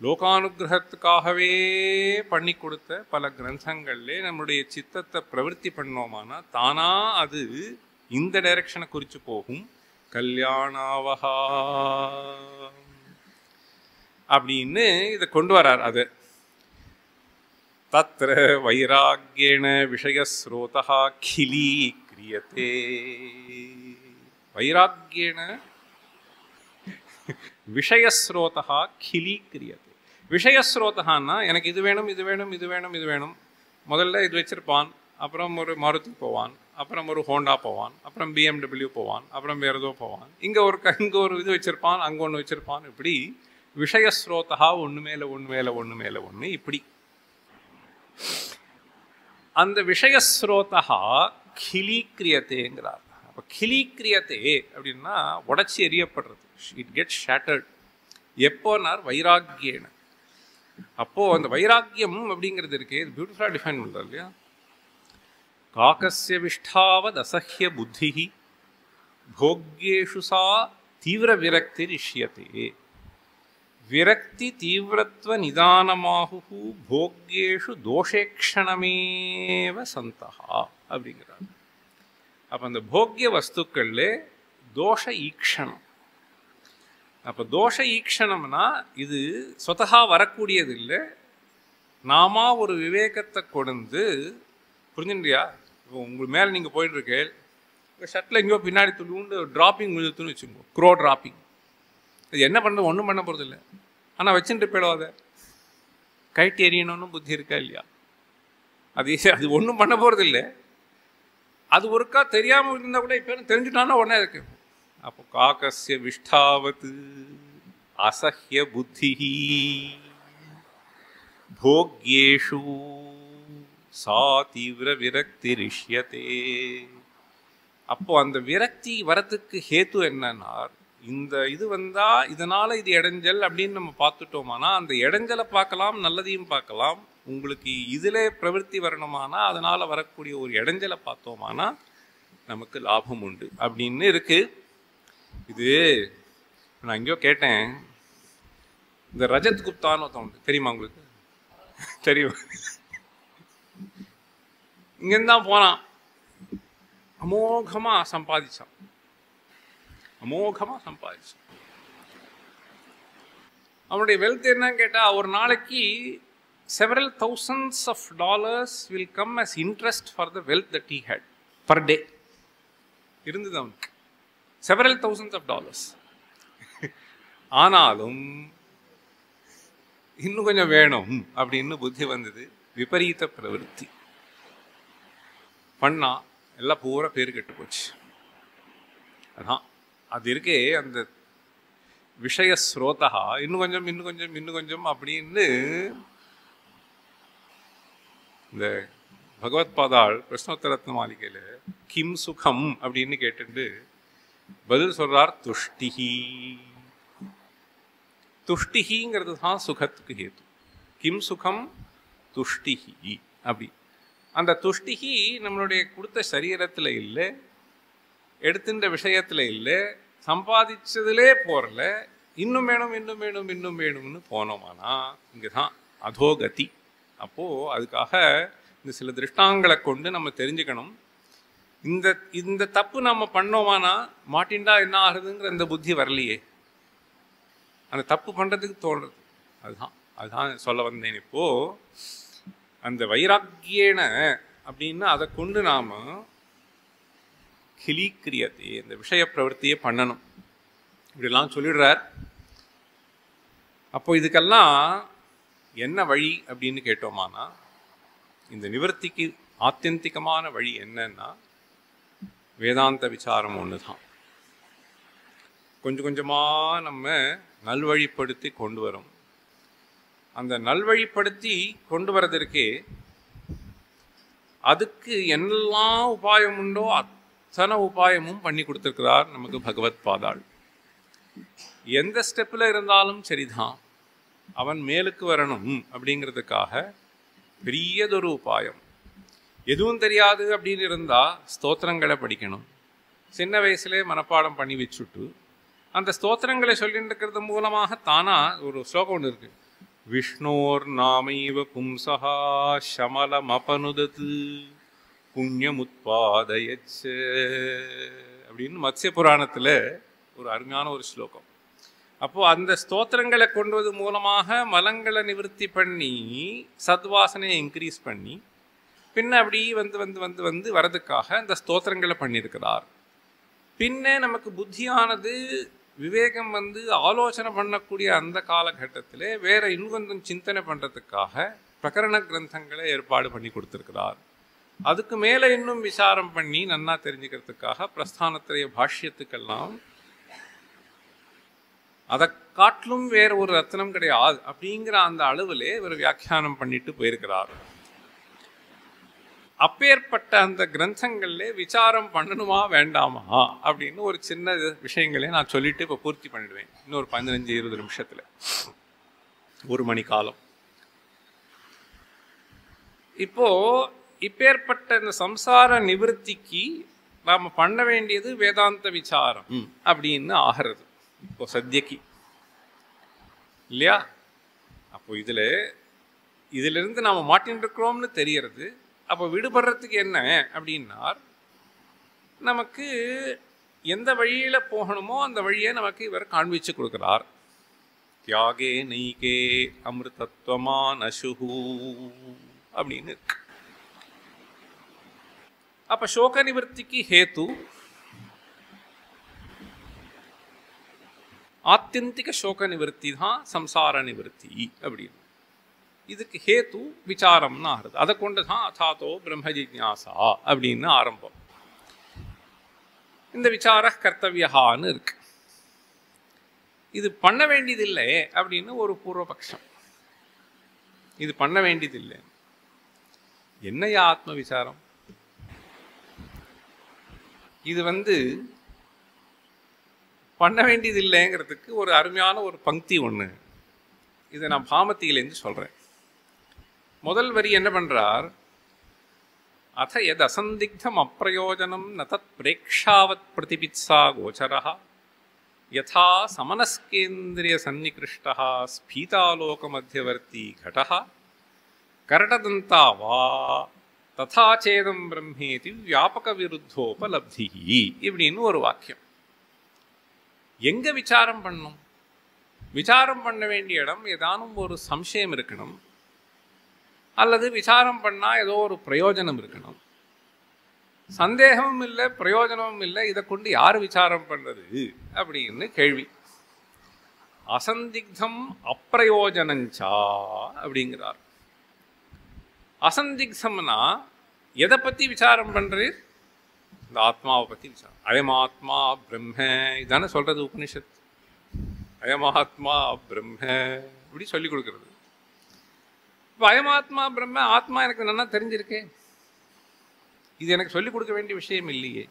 லோகானுகிரகத்துக்காகவே பண்ணி கொடுத்த பல கிரந்தங்கள்லே நம்முடைய சித்தத்தை பிரவருத்தி பண்ணோமானா தானா அது இந்த டைரக்ஷனை குறித்து போகும். கல்யாணாவஹா அப்படின்னு இதை கொண்டு வரார். அது தத்ர வைராக்யேன விஷயஸ்ரோதா கிலீக்ரியதே. வைராக்யேன விஷயஸ்ரோதா கிலீக்ரியதே. விஷயஸ்ரோதகான்னா எனக்கு இது வேணும் இது வேணும் இது வேணும் இது வேணும். முதல்ல இது வச்சிருப்பான், அப்புறம் ஒரு மாருதி போவான், அப்புறம் ஒரு ஹோண்டா போவான், அப்புறம் BMW போவான், அப்புறம் வேறு ஏதோ போவான். இங்கே ஒரு இது வச்சுருப்பான், அங்கே ஒன்று வச்சுருப்பான். இப்படி விஷயஸ்ரோதா ஒன்று மேலே ஒன்று மேலே ஒன்று மேலே ஒன்று இப்படி. அந்த விஷயஸ்ரோதா கிலீக்ரியத்தேங்கிறார். அப்போ கிலீக்ரியத்தே அப்படின்னா உடச்சி எறியப்படுறது. It get shattered. எப்போனார் வைராக்கியேன. அப்போது அந்த வைராக்கியம் அப்படிங்கிறது இருக்கே, இது பியூட்டிஃபுல்லாக டிஃபைன் பண்ணுறாரு இல்லையா. காகஸ்ய விஷ்டாவத் அசஹ்ய புத்தி போக்யேஷு சா தீவிர விரக்தி ரிஷ்யதே. விரக்தி தீவிரத்துவ நிதானமாகு போக்யேஷு தோஷேக்ஷணமேவ சந்தஹா அப்படிங்கிறார். அப்போ அந்த போக்கிய வஸ்துக்கள்ல தோஷ ஈக்ஷணம். அப்போ தோஷ ஈக்ஷணம்னா இது சொத்தகா வரக்கூடியது இல்லை, நாம ஒரு விவேகத்தை கொடுந்து. புரிஞ்சுன்றியா? இப்போ உங்களுக்கு மேலே நீங்கள் போயிட்டுருக்கே, உங்கள் ஷர்ட்டில் எங்கேயோ பின்னாடி துண்டு ட்ராப்பிங் விழுத்துன்னு வச்சுக்கோங்க, க்ரோ ட்ராப்பிங். அது என்ன பண்ணுறது? ஒன்றும் பண்ண போகிறது இல்லை. ஆனால் வச்சுட்டு போயிடுவாத கைட்டு எறியணும்னு புத்தி இருக்கா இல்லையா? அது ஒன்றும் பண்ண போகிறது இல்லை. அது ஒருக்கா தெரியாமல் இருந்தால் கூட இப்போ தெரிஞ்சுட்டான்னா உடனே இருக்கு. அப்போ காகஸ்ய விஷ்டாவத் அசஹ்ய புத்தி போக்யேஷு சா தீவிர விரக்தி ரிஷ்யதே. அப்போ அந்த விரக்தி வரத்துக்கு ஹேத்து என்னன்னா, இந்த இது வந்தா இதனால இது இடைஞ்சல் அப்படின்னு நம்ம பார்த்துட்டோமானா அந்த இடைஞ்சலை பார்க்கலாம், நல்லதையும் பார்க்கலாம். உங்களுக்கு இதில் பிரவருத்தி வரணுமானா அதனால வரக்கூடிய ஒரு இடைஞ்சலை பார்த்தோமானா நமக்கு லாபம் உண்டு அப்படின்னு இருக்கு. இது நான் எங்கேயோ கேட்டேன், இந்த ரஜத் குப்தான்னு ஒருத்தவங்க தெரியுமா உங்களுக்கு? தெரியும். இங்கேருந்து தான் போனான், அமோகமாக சம்பாதிச்சான். அவனுடைய வெல்த் என்னன்னு கேட்டால், ஒரு நாளைக்கு several thousands of dollars will come as interest for the wealth that he had per day. இருந்தது அவனுக்கு several thousands of dollars. ஆனாலும் இன்னும் கொஞ்சம் வேணும் அப்படின்னு புத்தி வந்தது. விபரீத பிரவருத்தி பண்ணா எல்லாம் பூரா பேர் கெட்டு போச்சு. அதான் அது இருக்கே, அந்த விஷய ஸ்ரோதா இன்னும் கொஞ்சம் இன்னும் கொஞ்சம் இன்னும் கொஞ்சம் அப்படின்னு. இந்த பகவத் பாதாள் பிரஷ்னோத்தரத்ன மாளிகையில் கிம் சுகம் அப்படின்னு கேட்டுட்டு பதில் சொல்றார், துஷ்டிஹி. துஷ்டிஹிங்கிறது தான் சுகத்துக்கு ஹேத்து. கிம் சுகம் துஷ்டிஹி அப்படி. அந்த துஷ்டிஹி நம்மளுடைய கொடுத்த சரீரத்தில் இல்லை, எடுத்துட்ட விஷயத்தில் இல்லை, சம்பாதிச்சதுலே போறல. இன்னும் வேணும் இன்னும் வேணும் இன்னும் வேணும்னு போனோமானா இங்கே தான் அதோகதி. அப்போது அதுக்காக இந்த சில திருஷ்டாங்களை கொண்டு நம்ம தெரிஞ்சுக்கணும். இந்த தப்பு நம்ம பண்ணோமானா மாட்டின்டா என்ன ஆகுதுங்கிற அந்த புத்தி வரலையே, அந்த தப்பு பண்ணுறதுக்கு தோன்றது. அதுதான் சொல்ல வந்தேன். இப்போது அந்த வைராக்கியேன அப்படின்னா அதை கொண்டு நாம் கிலீக்கிரியத்தை, இந்த விஷய பிரவருத்தியை பண்ணணும் இப்படிலாம் சொல்லிடுறார். அப்போ இதுக்கெல்லாம் என்ன வழி அப்படின்னு கேட்டோமானா, இந்த நிவர்த்திக்கு ஆத்தியந்திகமான வழி என்னன்னா வேதாந்த விசாரம் ஒன்று தான். கொஞ்சம் கொஞ்சமாக நம்ம நல்வழிப்படுத்தி கொண்டு வரும். அந்த நல்வழிப்படுத்தி கொண்டு வரதற்கே அதுக்கு என்னெல்லாம் உபாயம் உண்டோ அத்தனை உபாயமும் பண்ணி கொடுத்துருக்கிறார் நமக்கு பகவத் பாதாள். எந்த ஸ்டெப்பில் இருந்தாலும் சரிதான், அவன் மேலுக்கு வரணும் அப்படிங்கிறதுக்காக பெரியதொரு உபாயம். எதுவும் தெரியாது அப்படின்னு இருந்தால் ஸ்தோத்திரங்களை படிக்கணும். சின்ன வயசுலே மனப்பாடம் பண்ணி வச்சுட்டு அந்த ஸ்தோத்திரங்களை சொல்லிட்டு இருக்கிறது மூலமாக தானா ஒரு ஸ்லோகம் ஒன்று இருக்கு, விஷ்ணோர் நாமைவ பும்சா சமலமபனுதத்து புண்ணியமுத்பாதயச்ச அப்படின்னு மத்ஸ்ய புராணத்தில் ஒரு அருமையான ஒரு ஸ்லோகம். அப்போது அந்த ஸ்தோத்திரங்களை கொண்டுவது மூலமாக மலங்களை நிவர்த்தி பண்ணி சத்வாசனையை இன்க்ரீஸ் பண்ணி பின்ன அப்படி வந்து வந்து வந்து வந்து வரதுக்காக அந்த ஸ்தோத்திரங்களை பண்ணியிருக்கிறார். பின்ன நமக்கு புத்தியானது விவேகம் வந்து ஆலோசனை பண்ணக்கூடிய அந்த காலகட்டத்தில் வேற இன்னும் கொஞ்சம் சிந்தனை பண்ணுறதுக்காக பிரகரண கிரந்தங்களை ஏற்பாடு பண்ணி கொடுத்துருக்கிறார். அதுக்கு மேலே இன்னும் விசாரம் பண்ணி நன்னா தெரிஞ்சுக்கிறதுக்காக பிரஸ்தானத்திரைய பாஷ்யத்துக்கெல்லாம் அதை காட்டிலும் வேற ஒரு ரத்னம் கிடையாது அப்படிங்கிற அந்த அளவிலே இவர் வியாக்கியானம் பண்ணிட்டு போயிருக்கிறார். அப்பேற்பட்ட அந்த கிரந்தங்கள்ல விசாரம் பண்ணணுமா வேண்டாமா அப்படின்னு ஒரு சின்ன விஷயங்களே நான் சொல்லிட்டு இப்போ பூர்த்தி பண்ணிடுவேன். இன்னொரு 15-20 நிமிஷத்துல, ஒரு மணி காலம். இப்போ இப்பேற்பட்ட இந்த சம்சார நிவர்த்திக்கு நாம பண்ண வேண்டியது வேதாந்த விசாரம் அப்படின்னு ஆகிறது இப்போ சத்தியக்கு இல்லையா? அப்போ இதிலிருந்து நாம மாட்டின்னு இருக்கிறோம்னு தெரியறது. அப்போ விடுபடுறதுக்கு என்ன அப்படின்னார், நமக்கு எந்த வழியில போகணுமோ அந்த வழியை நமக்கு இவர் காண்பிச்சு கொடுக்கிறார். தியாகே நெய்கே அமிர்தத்வமா நசுஹூ அப்படின்னு இருக்கு. அப்ப சோக நிவர்த்திக்கு ஹேத்து ஆத்தியந்திக சோக நிவர்த்தி தான் சம்சார நிவர்த்தி அப்படின்னு. இதுக்கு ஹேத்து விசாரம்னு ஆறுது. அதை கொண்டு தான் அதாத்தோ பிரம்ம ஜிக்ஞாசா அப்படின்னு ஆரம்பம். இந்த விசார கர்த்தவியான்னு இருக்கு. இது பண்ண வேண்டியதில்லை அப்படின்னு ஒரு பூர்வபக்ஷம். இது பண்ண வேண்டியதில்லை. என்னையா ஆத்ம விசாரம்? இது பண்ண வேண்டியதில்லைங்கிறதுக்கு ஒரு அருமையான ஒரு பங்கி ஒன்று. இதை நான் பாமத்தியிலேருந்து சொல்கிறேன். முதல் வரி என்ன பண்றார், அத எத் அசந்திக்தம் அப்பிரயோஜனம் ந தத் பிரேக்ஷாவத் பிரதிபித்சா கோச்சரஹ யதா சமனஸ்கேந்திரிய சன்னிகிருஷ்டः ஸ்பீதாலோக மத்தியவர்த்தி கடஹ கரடதந்தா வா ததா சேதம் பிரம்மேதி வியாபக விருத்தோபலப்தி இப்படின்னு ஒரு வாக்கியம். எங்க விசாரம் பண்ணும்? விசாரம் பண்ண வேண்டிய இடம் ஏதானும் ஒரு சம்சயம் இருக்கணும், அல்லது விசாரம் பண்ணால் ஏதோ ஒரு பிரயோஜனம் இருக்கணும். சந்தேகமும் இல்லை, பிரயோஜனமும் இல்லை. இதை கொண்டு யார் விசாரம் பண்ணுறது அப்படின்னு கேள்வி. அசந்திக்தம் அப்பிரயோஜனஞ்சா அப்படிங்கிறார். அசந்திக்தம்னா எதை பற்றி விசாரம் பண்ணுறீர்? இந்த ஆத்மாவை பற்றி விசாரம். அயமாத்மா பிரம்ம இதானே சொல்கிறது உபனிஷத். அயமாத்மா பிரம்ம இப்படி சொல்லி கொடுக்கறது. இப்போ அயமாத்மா பிரம்ம, ஆத்மா எனக்கு நல்லா தெரிஞ்சிருக்கே, இது எனக்கு சொல்லிக் கொடுக்க வேண்டிய விஷயம் இல்லையே,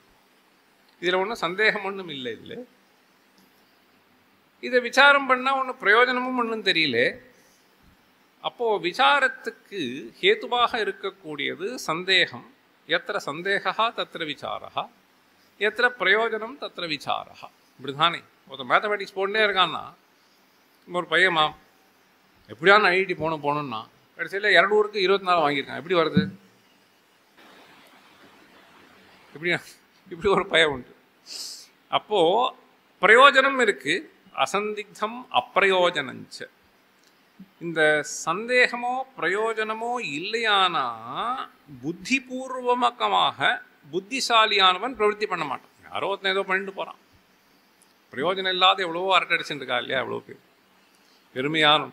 இதில் ஒன்றும் சந்தேகம் ஒன்றும் இல்லை. இதை விசாரம் பண்ணால் ஒன்றும் பிரயோஜனமும் ஒன்றும் தெரியல. அப்போது விசாரத்துக்கு ஹேதுவாக இருக்கக்கூடியது சந்தேகம். எத்திர சந்தேகா தத்திர விசாரா, எத்திர பிரயோஜனம் தத்திர விசாரா. இப்படிதானே ஒருத்தர் மேத்தமெட்டிக்ஸ் போடனே இருக்கான்னா, ஒரு பையன் எப்படியான ஐஐடி போகணும்னா கடைசியில் 200க்கு 24 வாங்கியிருக்கான். எப்படி வருது? இப்படி ஒரு பயம் உண்டு. அப்போது பிரயோஜனம் இருக்கு, அசந்திக்தம் அப்பிரயோஜனஞ்ச. இந்த சந்தேகமோ பிரயோஜனமோ இல்லையானா புத்திபூர்வமாக புத்திசாலியானவன் பிரவருத்தி பண்ண மாட்டான். யாரோ ஒருத்தன் ஏதோ பண்ணிட்டு போகிறான், பிரயோஜனம் இல்லாத எவ்வளவோ அரட்டை அடிச்சுருக்கா இல்லையா, எவ்வளோ பேர் பெருமையான.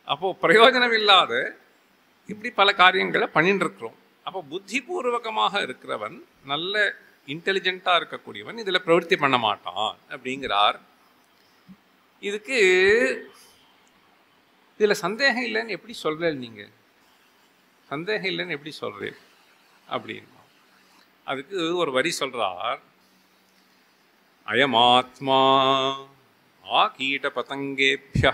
அப்போது பிரயோஜனம் இல்லாத இப்படி பல காரியங்களை பண்ணிட்டு இருக்கிறோம். அப்போ புத்திபூர்வகமாக இருக்கிறவன், நல்ல இன்டெலிஜென்ட்டாக இருக்கக்கூடியவன் இதில் பிரவருத்தி பண்ண மாட்டான் அப்படிங்கிறார். இதுக்கு இதில் சந்தேகம் இல்லைன்னு எப்படி சொல்கிறேன் நீங்கள்? சந்தேகம் இல்லைன்னு எப்படி சொல்கிறேன் அப்படின்னு அதுக்கு ஒரு வரி சொல்கிறார். அயமாத்மா ஆகீட பதங்கேபிய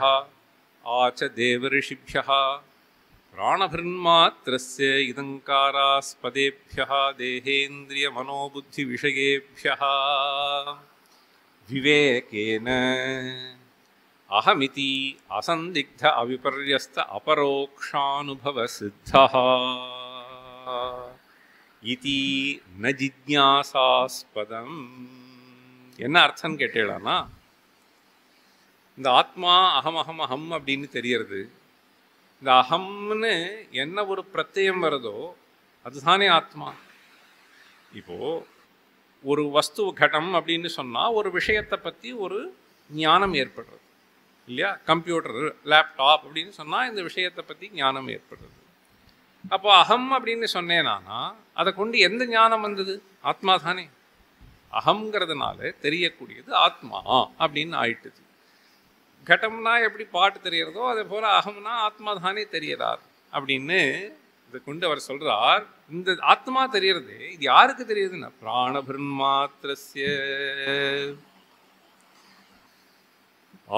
ஆச்ச தேவரிஷிபிய பிராணபிருன்மாத்திரஸ்ய இதங்காராஸ்பதேபிய தேஹேந்திரிய மனோபுத்தி விஷயேபிய விவேகேன அஹமிதி அசந்திக்த அவிபர்யஸ்த அபரோக்ஷானுபவ சித்தः இதி ந ஜிஜ்ஞாசாஸ்பதம். என்ன அர்த்தம் கேட்டேடானா, இந்த ஆத்மா அகம் அகம் அகம் அப்படின்னு தெரியறது. இந்த அகம்னு என்ன ஒரு பிரத்யம் வருதோ அதுதானே ஆத்மா. இப்போ ஒரு வஸ்து கடம் அப்படின்னு சொன்னால் ஒரு விஷயத்தை பற்றி ஒரு ஞானம் ஏற்படுறது இல்லையா? கம்ப்யூட்டர், லேப்டாப் அப்படின்னு சொன்னால் இந்த விஷயத்தை பற்றி ஞானம் ஏற்படுறது. அப்போ அகம் அப்படின்னு சொன்னேனானா அதை கொண்டு எந்த ஞானம் வந்தது? ஆத்மா தானே. அகங்கிறதுனால தெரியக்கூடியது ஆத்மா அப்படின்னு ஆயிட்டுது. கடம்னா எப்படி பாட்டு தெரியறதோ அதே போல அகம்னா ஆத்மா தானே தெரியறார் அப்படின்னு இதை கொண்டு அவர் சொல்றார். இந்த ஆத்மா தெரியறது இது யாருக்கு தெரியுதுன்னா பிராணபிருன்மாத்திரஸ்ய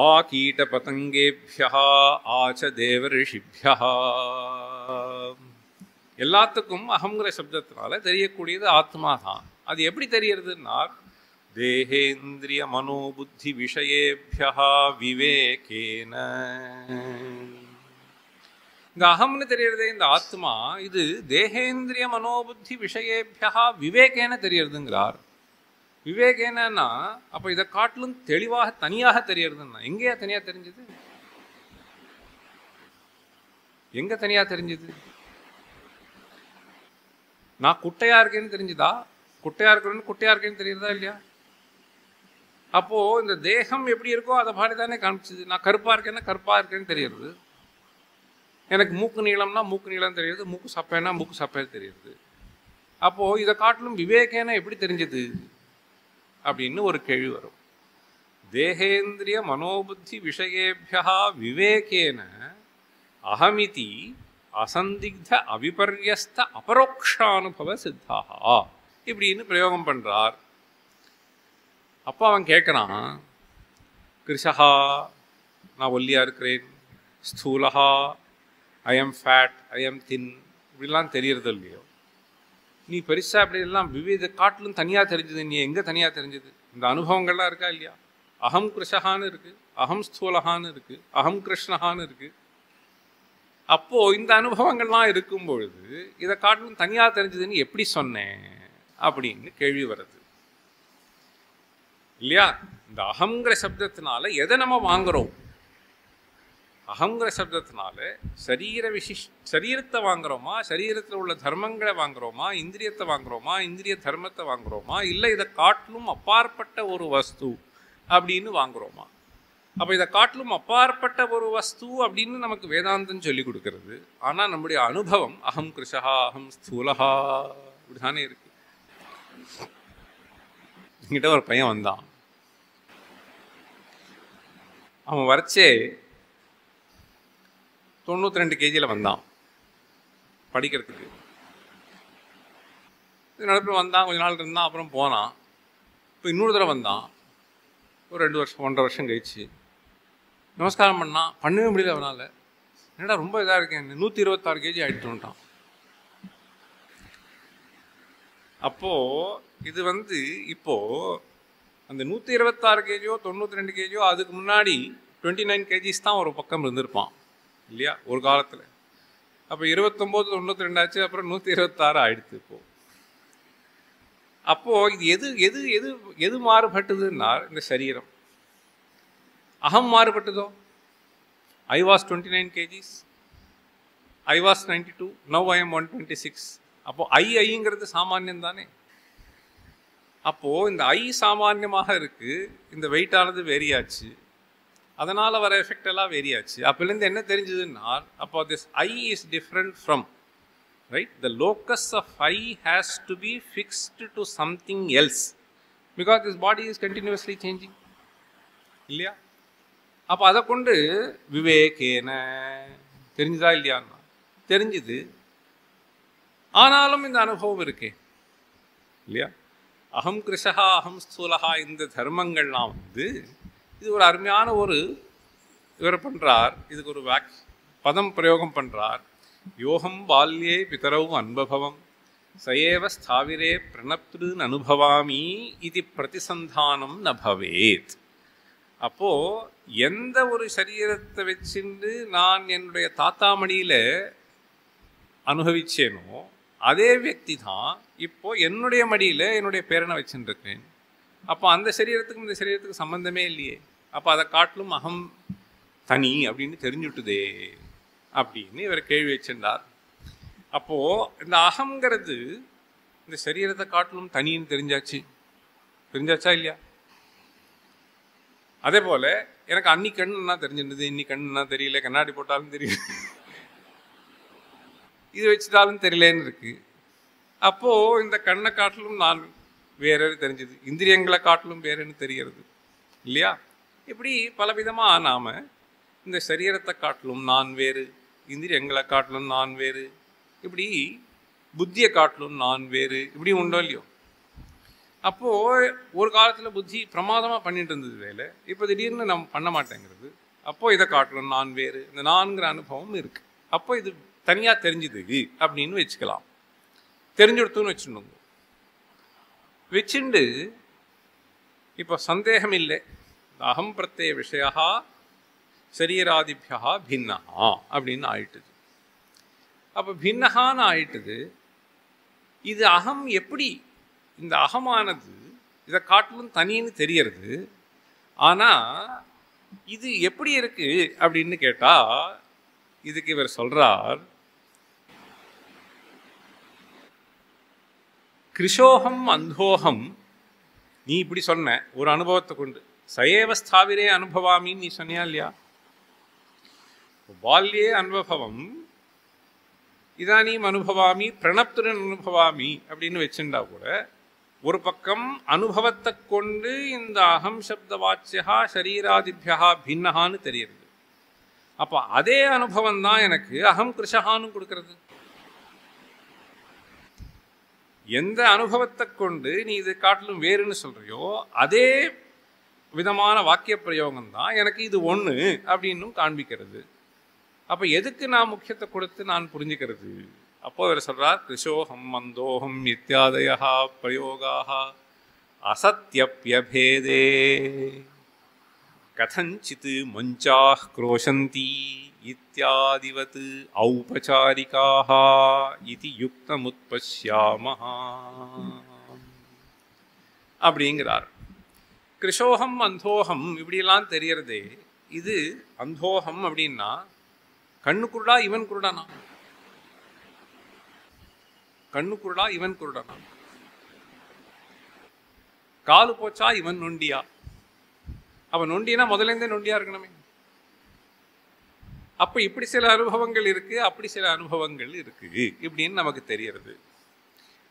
ஆகீட பதங்கேபிய ஆச்ச தேவரிஷிபிய. எல்லாத்துக்கும் அகங்கிற சப்தத்தினால தெரியக்கூடியது ஆத்மா தான். அது எப்படி தெரியறதுன்னா தேஹேந்திரிய மனோபுத்தி விஷயேபிய விவேகேன. இந்த அகம்னு தெரியறதே இந்த ஆத்மா இது தேஹேந்திரிய மனோபுத்தி விஷயேபிய விவேகேன தெரியறதுங்கிறார். விவேகேனா அப்போ இதை காட்டிலும் தெளிவாக தனியாக தெரியறதுன்னா எங்கேயா தனியாக தெரிஞ்சது? எங்க தனியாக தெரிஞ்சது? நான் குட்டையா இருக்கேன்னு தெரிஞ்சுதா? குட்டையா இருக்கிறேன்னு குட்டையா இருக்கேன்னு தெரியுறதா இல்லையா? அப்போ இந்த தேகம் எப்படி இருக்கோ அதை பாடி தானே காமிச்சது. நான் கருப்பா இருக்கேன்னா கருப்பா இருக்கேன்னு தெரியுது. எனக்கு மூக்கு நீளம்னா மூக்கு நீளம் தெரியுது, மூக்கு சப்பைன்னா மூக்கு சப்பைன்னு தெரியுது. அப்போ இதை காட்டிலும் விவேகேன எப்படி தெரிஞ்சது அப்படின்னு ஒரு கேள்வி வரும். தேகேந்திரிய மனோபுத்தி விஷயேபியா விவேகேன அகமிதி அசந்திக்த அவிபர்யஸ்த அபரோக்ஷானுபவ சித்தாக இப்படின்னு பிரயோகம் பண்றார். அப்போ அவன் கேட்குறான், கிருஷா நான் ஒல்லியா இருக்கிறேன், ஸ்தூலஹா I am fat, I am thin இப்படிலாம் தெரியறது இல்லையோ? நீ பெருசா அப்படிலாம் விவேக காட்டிலும் தனியாக தெரிஞ்சது. நீ எங்கே தனியாக தெரிஞ்சது? இந்த அனுபவங்கள்லாம் இருக்கா இல்லையா? அகம் கிருஷகான்னு இருக்கு, அகம் ஸ்தூலகான்னு இருக்கு, அகம் கிருஷ்ணகான்னு இருக்கு. அப்போ இந்த அனுபவங்கள்லாம் இருக்கும் பொழுது இதை காட்டிலும் தனியாக தெரிஞ்சதுன்னு எப்படி சொன்னேன் அப்படின்னு கேள்வி வருது இல்லையா? இந்த அகங்கிற சப்தத்தினால எதை நம்ம வாங்குறோம்? அகங்கிற சப்தத்தினால சரீரத்தை வாங்குறோமா, சரீரத்தில் உள்ள தர்மங்களை வாங்குறோமா, இந்திரியத்தை வாங்குறோமா, இந்திரிய தர்மத்தை வாங்குறோமா, இல்லை இதை காட்டிலும் அப்பாற்பட்ட ஒரு வஸ்து அப்படின்னு வாங்குறோமா? அப்போ இதை காட்டிலும் அப்பாற்பட்ட ஒரு வஸ்து அப்படின்னு நமக்கு வேதாந்தம் சொல்லி கொடுக்கறது. ஆனால் நம்முடைய அனுபவம் அகம் கிருஷா அகம் ஸ்தூலஹா இப்படிதானே இருக்கு. என்கிட்ட ஒரு பையன் வந்தான். அவன் வரைச்சே 92 kg வந்தான் படிக்கிறதுக்கு. நடப்பில் வந்தான், கொஞ்ச நாள் இருந்தான், அப்புறம் போனான். இப்போ இன்னொரு தடவை வந்தான், ஒரு 2 வருஷம் 1.5 வருஷம் கழிச்சு நமஸ்காரம் பண்ணான். பண்ணவே முடியல அவனால். என்னடா ரொம்ப இதாக இருக்கேன், 126 kg ஆகிட்டுட்டான். அப்போது இது இப்போது அந்த 126 kg 92 kg அதுக்கு முன்னாடி 29 kg தான் ஒரு பக்கம் இருந்திருப்பான் இல்லையா ஒரு காலத்தில். அப்போ 29 92 ஆச்சு, அப்புறம் 126 ஆயிடுச்சு. அப்போது இது எது எது எது எது மாறுபட்டதுன்னா இந்த சரீரம். அகம் மாறுபட்டதோ? I was 29 kgs, I was 92, now I am 126. அப்போது ஐங்கிறது சாமானியம் தானே. அப்போது இந்த ஐ சாமானியமாக இருக்குது, இந்த வெயிட்டானது வேரியாச்சு, அதனால் வர எஃபெக்ட் எல்லாம் வேரியாச்சு. அப்போலேருந்து என்ன தெரிஞ்சதுன்னா, அப்போ this I is different from right. The locus of I has to be fixed to something else because this body is continuously changing இல்லையா? அப்போ அதை கொண்டு விவேகேன தெரிஞ்சுதா இல்லையான்னா தெரிஞ்சுது. ஆனாலும் இந்த அனுபவம் இருக்கே இல்லையா? அகம் கிருஷா அகம் ஸ்தூலகா இந்த தர்மங்கள்லாம் இது ஒரு அருமையான ஒரு இவர் பண்ணுறார். இதுக்கு ஒரு பதம் பிரயோகம் பண்ணுறார். யோகம் பால்யே பிதரவு அன்பபவம் சயேவ ஸ்தாவிரே பிரணப்திருன் அனுபவாமி இது பிரதிசந்தானம் ந பவேத். அப்போது எந்த ஒரு சரீரத்தை வச்சுட்டு நான் என்னுடைய தாத்தா மடியில் அனுபவிச்சேனோ அதே வியக்தி தான் இப்போ என்னுடைய மடியில் என்னுடைய பேரனை வச்சுட்டு இருக்கேன். அப்போ அந்த சரீரத்துக்கும் இந்த சரீரத்துக்கு சம்பந்தமே இல்லையே. அப்போ அதை காட்டிலும் அகம் தனி அப்படின்னு தெரிஞ்சுட்டுதே அப்படின்னு இவர் கேள்வி வச்சிருந்தார். அப்போது இந்த அகங்கிறது இந்த சரீரத்தை காட்டிலும் தனின்னு தெரிஞ்சாச்சா இல்லையா? அதே போல் எனக்கு அன்னி கண்ணுன்னா தெரிஞ்சிருந்தது, இன்னி கண்ணுன்னா தெரியல, கண்ணாடி போட்டாலும் தெரியல, இது வச்சுட்டாலும் தெரியலேன்னு இருக்கு. அப்போது இந்த கண்ணை காட்டிலும் நான் வேறன்னு தெரிஞ்சது, இந்திரியங்களை காட்டிலும் வேறன்னு தெரிகிறது இல்லையா? இப்படி பலவிதமாக நாம் இந்த சரீரத்தை காட்டிலும் நான் வேறு, இந்திரியங்களை காட்டிலும் நான் வேறு, இப்படி புத்தியை காட்டிலும் நான் வேறு, இப்படி உண்டோ இல்லையோ? அப்போது ஒரு காலத்தில் புத்தி பிரமாதமாக பண்ணிட்டு இருந்தது வேலை, இப்போ திடீர்னு நம்ம பண்ண மாட்டேங்கிறது. அப்போது இதை காட்டிலும் நான் வேறு, இந்த நான்கிற அனுபவம் இருக்குது. அப்போ இது தனியாக தெரிஞ்சுது அப்படின்னு வச்சுக்கலாம். தெரிஞ்சுடுத்துன்னு வச்சுண்டு இப்போ சந்தேகம் இல்லை, அகம் பிரத்யய விஷயா சரீராதிபியா பின்னா அப்படின்னு ஆயிட்டுது. அப்போ பின்னகான்னு ஆயிட்டுது. இது அகம் எப்படி, இந்த அகமானது இதை காட்டிலும் தனின்னு தெரியறது. ஆனால் இது எப்படி இருக்கு அப்படின்னு கேட்டால் இதுக்கு இவர் சொல்றார், கிருஷோகம் அந்தோகம். நீ இப்படி சொன்ன ஒரு அனுபவத்தை கொண்டு, சயேவஸ்தாவிரே அனுபவாமின்னு நீ சொன்னியா இல்லையா? பால்யே அனுபவம் இதானீம் அனுபவாமி பிரணப்துரன் அனுபவாமி அப்படின்னு வச்சுட்டா கூட ஒரு பக்கம் அனுபவத்தை கொண்டு இந்த அகம் சப்த வாச்சியா சரீராதிபியா பின்னகான்னு தெரியுது. அப்போ அதே அனுபவம் தான் எனக்கு அகம் கிருஷகான்னு கொடுக்கறது. எந்த அனுபவத்தை கொண்டு நீ இதை காட்டிலும் வேறுன்னு சொல்றியோ அதே விதமான வாக்கிய பிரயோகம் தான் எனக்கு இது ஒன்று அப்படின்னும் காண்பிக்கிறது. அப்போ எதுக்கு நான் முக்கியத்தை கொடுத்து நான் புரிஞ்சுக்கிறது? அப்போ அவர் சொல்றார், கிருஷோகம் மந்தோகம் இத்தியாதயா பிரயோகாக அசத்யப்யபேதே கதஞ்சித் மஞ்சாஹ் க்ரோஷந்தி இத்தியாதிவத் ஔபசாரிகாஹ இதி யுக்தமுத்பஷ்யாமஹ அப்படிங்கிறார். கிருஷோகம் அந்தோகம் இப்படியெல்லாம் தெரியறதே, இது அந்தோகம் அப்படின்னா கண்ணு குருடா இவன் குருடானா? கண்ணு குருடா இவன் குருடானா? காலு போச்சா இவன் நொண்டியா? அவன் நொண்டினா முதலேருந்தே நொண்டியா இருக்கணுமே. அப்ப இப்படி சில அனுபவங்கள் இருக்கு, அப்படி சில அனுபவங்கள் இருக்கு இப்படின்னு நமக்கு தெரியறது.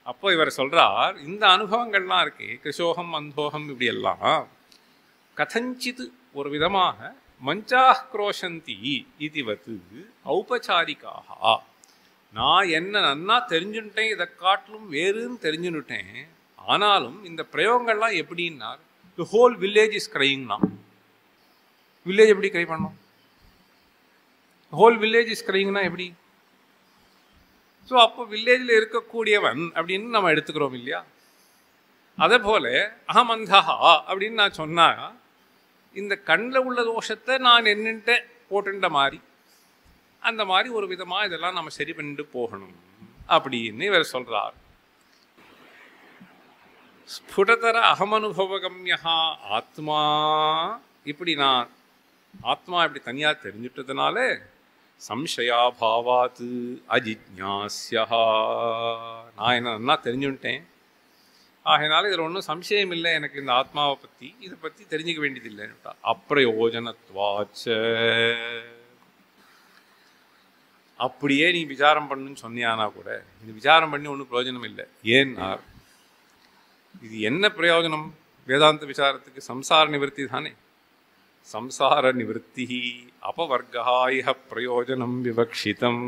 அப்போ இவர் சொல்றார், இந்த அனுபவங்கள்லாம் இருக்கு, கிருஷோகம் அந்தோகம் இப்படி எல்லாம் கதஞ்சித் ஒரு விதமாக மஞ்சாஹ் க்ரோஷந்தி இதுவத்து ஔபசாரிக்காக, நான் என்ன நன்னா தெரிஞ்சுட்டேன், இதை காட்டிலும் வேறுன்னு தெரிஞ்சுன்னுட்டேன். ஆனாலும் இந்த பிரயோகங்கள்லாம் எப்படின்னா, தி ஹோல் வில்லேஜ் இஸ் கிரையிங்னா, வில்லேஜ் எப்படி கிரை பண்ணோம்? ஹோல் வில்லேஜ் இஸ் கிரையிங்னா எப்படி? ஸோ அப்போ வில்லேஜில் இருக்கக்கூடியவன் அப்படின்னு நம்ம எடுத்துக்கிறோம் இல்லையா? அதே போல அகமந்தா அப்படின்னு நான் சொன்னா, இந்த கண்ணில் உள்ள தோஷத்தை நான் என்னன்ட்ட போட்டுட்ட மாதிரி, அந்த மாதிரி ஒரு விதமாக இதெல்லாம் நம்ம சரி பண்ணிட்டு போகணும் அப்படின்னு இவர் சொல்றார். ஸ்புடதர அகமனுபவகம்யா ஆத்மா, இப்படி நான் ஆத்மா இப்படி தனியாக தெரிஞ்சுட்டதுனால சம்சயாபாவாத் அஜிஜ்ஞாஸ்யா, நான் என்ன நல்லா தெரிஞ்சுட்டேன், ஆகையினால இதில் ஒன்றும் சம்சயம் இல்லை எனக்கு இந்த ஆத்மாவை பற்றி, இதை பற்றி தெரிஞ்சுக்க வேண்டியதில்லைன்னு அப்பிரயோஜனத்வாச்ச. அப்படியே நீ விசாரம் பண்ணுன்னு சொன்னியானா கூட இது விசாரம் பண்ணி ஒன்றும் பிரயோஜனம் இல்லை. ஏன்னா இது என்ன பிரயோஜனம்? வேதாந்த விசாரத்துக்கு சம்சார நிவர்த்தி தானே. சம்சார நிவர்த்தி அபவர்கா இஹ பிரயோஜனம் விவக்ஷிதம்.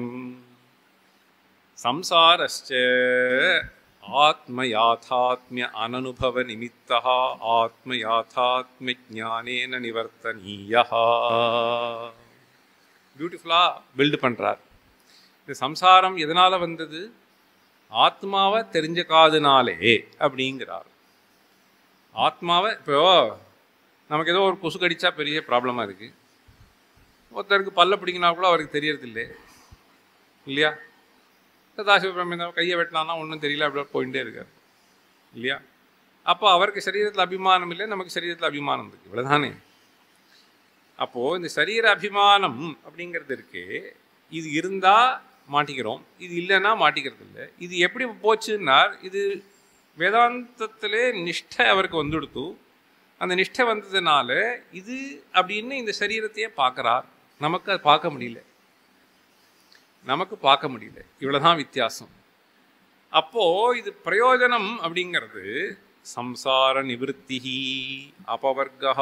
சம்சாரஸ்ச ஆத்மயாதாத்மிய அனனுபவ நிமித்தः ஆத்மயாதாத்மிய ஞானேன நிவர்த்தனீயः. பியூட்டிஃபுல்லா பில்டு பண்றார். இந்த சம்சாரம் எதனால வந்தது? ஆத்மாவை தெரிஞ்சுக்காதனாலே அப்படிங்கிறார். ஆத்மாவை இப்போ நமக்கு ஏதோ ஒரு கொசு கடிச்சா பெரிய ப்ராப்ளமாக இருக்குது. ஒருத்தருக்கு பல்ல பிடிக்கினா கூட அவருக்கு தெரியறதில்லை இல்லையா? சதாசிவபிரம கையை வெட்டினான்னா ஒன்றும் தெரியல, அப்படி போயிட்டே இருக்கார் இல்லையா? அப்போ அவருக்கு சரீரத்தில் அபிமானம் இல்லை, நமக்கு சரீரத்தில் அபிமானம் இருக்குது, இவ்வளோதானே. அப்போது இந்த சரீர அபிமானம் அப்படிங்கிறது இருக்கு, இது இருந்தால் மாட்டிக்கிறோம், இது இல்லைன்னா மாட்டிக்கிறது இல்லை. இது எப்படி போச்சுன்னா, இது வேதாந்தத்திலே நிஷ்டை அவருக்கு வந்துடுத்து. அந்த நிஷ்டை வந்ததுனால இது அப்படின்னு இந்த சரீரத்தையே பார்க்குறார். நமக்கு அது பார்க்க முடியல, இவ்வளோதான் வித்தியாசம். அப்போது இது பிரயோஜனம் அப்படிங்கிறது சம்சார நிவர்த்தி அபவர்கா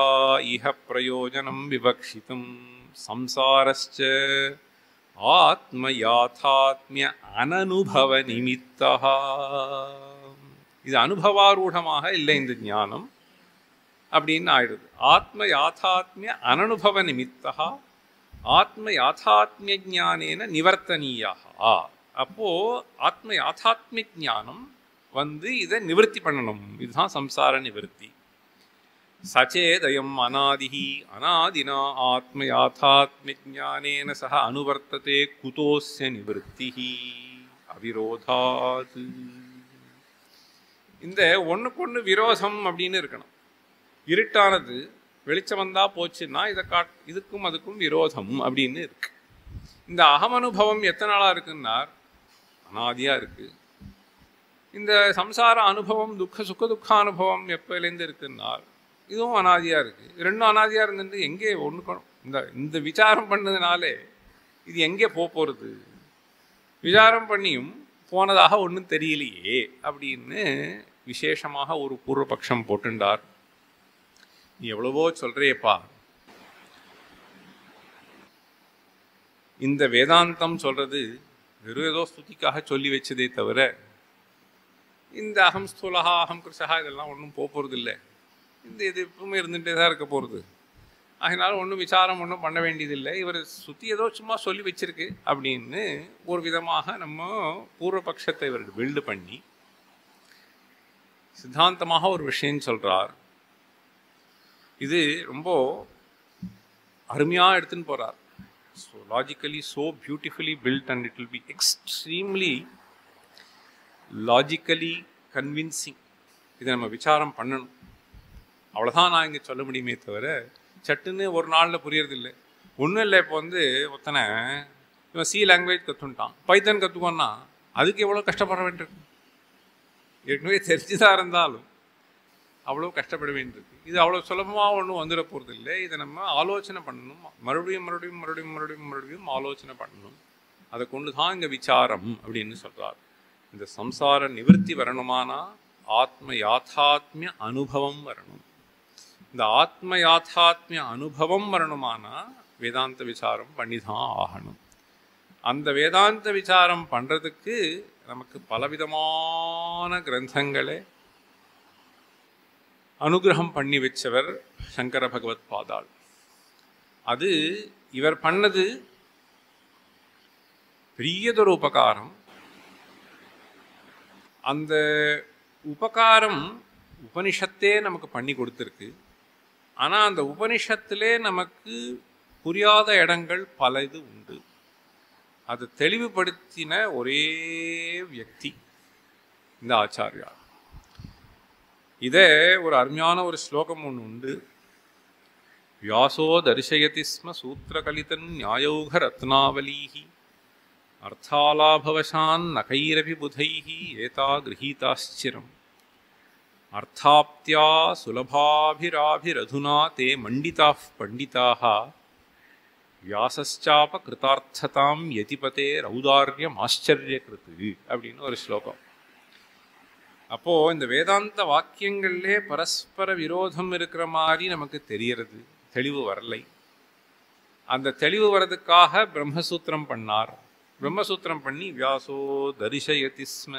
இஹ பிரயோஜனம் விவக்ஷிதம். சம்சாரஸ்ச ஆத்மயாதாத்மிய அனனுபவ நிமித்தः. இது அனுபவாரூடமாக இல்லை இந்த ஞானம் அப்படின்னு ஆயிடுது. ஆத்ம யாதாத்மிய அனனுபவ நிமித்தः ஆத்ம யாதாத்மிய ஞானேன நிவர்த்தனீயாக. அப்போ ஆத்ம யாதாத்மிய ஞானம் வந்து இதை நிவர்த்தி பண்ணணும். இதுதான் சம்சார நிவர்த்தி. சச்சேதயம் அநாதிஹி அநாதினா ஆத்ம யாதாத்மிய ஞானேன சஹ அனுவர்த்ததே குதோஸ்ய நிவர்த்திஹி அவிரோதாத். இந்த ஒன்றுக்கொன்று விரோதம் அப்படின்னு இருக்கணும். இருட்டானது வெளிச்சம் வந்தால் போச்சுன்னா இதுக்கும் அதுக்கும் விரோதம் அப்படின்னு இருக்கு. இந்த அகமனுபவம் எத்தனை நாளாக இருக்குன்னா அனாதியாக இருக்குது. இந்த சம்சார அனுபவம் சுக துக்கானுபவம் எப்போலேருந்து இருக்குன்னா இதுவும் அனாதியாக இருக்குது. ரெண்டும் அனாதியாக இருந்துட்டு எங்கே ஒன்று இந்த விசாரம் பண்ணதுனாலே இது எங்கே போகிறது? விசாரம் பண்ணியும் போனதாக ஒன்றும் தெரியலையே அப்படின்னு விசேஷமாக ஒரு பூர்வபக்ஷம் போட்டுண்டார். நீ எவ்வளவோ சொல்றியப்பா, இந்த வேதாந்தம் சொல்றது வெறும் ஏதோ ஸ்துதிக்காக சொல்லி வச்சதே தவிர இந்த அகம் ஸ்தூலகா அகம் கிருஷகா இதெல்லாம் ஒன்றும் போகிறது இல்லை. இந்த இது எப்பவுமே இருந்துகிட்டே தான் இருக்க போகிறது. அதனால ஒன்றும் விசாரம் ஒன்றும் பண்ண வேண்டியதில்லை. இவர் சுற்றி ஏதோ சும்மா சொல்லி வச்சிருக்கு அப்படின்னு ஒரு விதமாக நம்ம பூர்வபக்ஷத்தை இவர் பில்டு பண்ணி சித்தாந்தமாக ஒரு விஷயம் சொல்கிறார். இது ரொம்ப அருமையாக எடுத்துன்னு போகிறார். So logically so beautifully built and it will be extremely logically convincing. இதை நம்ம விசாரம் பண்ணணும். அவ்வளோதான் நான் இங்கே சொல்ல முடியுமே தவிர சட்டுன்னு ஒரு நாளில் புரியறதில்லை. ஒன்றும் இல்லை. இப்போ ஒருத்தனை இவன் சி லாங்குவேஜ் கற்றுன்ட்டான், பைத்தன் கற்றுக்கோன்னா அதுக்கு எவ்வளோ கஷ்டப்பட வேண்டியிருக்கு. ஏற்கனவே தெரிஞ்சுதான் இருந்தாலும் அவ்வளோ கஷ்டப்பட வேண்டியிருக்கு. இது அவ்வளோ சுலபமாக ஒன்றும் வந்துட போகிறது இல்லை. இதை நம்ம ஆலோசனை பண்ணணும். மறுபடியும் ஆலோசனை பண்ணணும். அதை கொண்டு தான் இங்கே விசாரம் அப்படின்னு சொல்கிறார். இந்த சம்சார நிவர்த்தி வரணுமானா ஆத்ம யாதாத்மிய அனுபவம் வரணும். இந்த ஆத்ம யாதாத்மிய அனுபவம் வரணுமானா வேதாந்த விசாரம் பண்ணி தான் ஆகணும். அந்த வேதாந்த விசாரம் பண்ணுறதுக்கு நமக்கு பலவிதமான கிரந்தங்களை அனுகிரகம் பண்ணி வச்சவர் சங்கர பகவத் பாதாள். அது இவர் பண்ணது பெரியதொரு உபகாரம். அந்த உபகாரம் உபனிஷத்தே நமக்கு பண்ணி கொடுத்துருக்கு. ஆனால் அந்த உபனிஷத்திலே நமக்கு புரியாத இடங்கள் பல இது உண்டு. அதை தெளிவுபடுத்தின ஒரே வியக்தி இந்த ஆச்சாரியார். இதே ஒரு அருமையான ஒரு ஸ்லோகம் ஒன்று உண்டு. வியாசோ தரிசயதி ஸ்ம சூத்திரகலிதன் நியாயௌக ரத்னாவலீஹி அர்த்தாலாபவசான் நகைரபி புதைஹி ஏதா கிரஹீதாச்சிரம் அர்த்தாப்தியா சுலபாபிராபிரதுனா தே மண்டிதாஃப் பண்டிதாக வியாசச்சாப கிருதார்த்ததாம் யதிபதே ரௌதாரியம் ஆச்சரியகிருத்து அப்படின்னு ஒரு ஸ்லோகம். அப்போது இந்த வேதாந்த வாக்கியங்கள்லே பரஸ்பர விரோதம் இருக்கிற மாதிரி நமக்கு தெரியறது. தெளிவு வரலை. அந்த தெளிவு வர்றதுக்காக பிரம்மசூத்திரம் பண்ணார். பிரம்மசூத்திரம் பண்ணி வியாசோ தரிசயதி ஸ்ம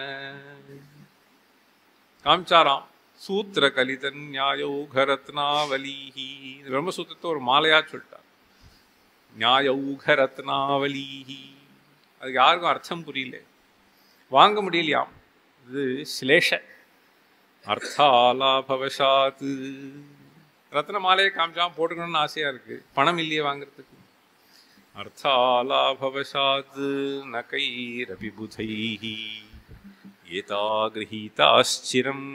காமிச்சாராம். சூத்திர கலிதன் நியாயௌகரத்னாவலீஹி. பிரம்மசூத்திரத்தை ஒரு மாலையா சொல்லிட்டார். நியாயௌகரத்னாவலீஹி. அதுக்கு யாருக்கும் அர்த்தம் புரியல, வாங்க முடியலையாம். இது ஸ்லேஷ அர்த்தாலாபவசாத்து. ரத்ன மாலையை காமிச்சான், போட்டுக்கணும்னு ஆசையா இருக்கு, பணம் இல்லையே வாங்கிறதுக்கு. அர்த்தாலாபவசாத்து நகைரபி புதைஹி ஏதா கிரஹீதாஸ்சிரம்.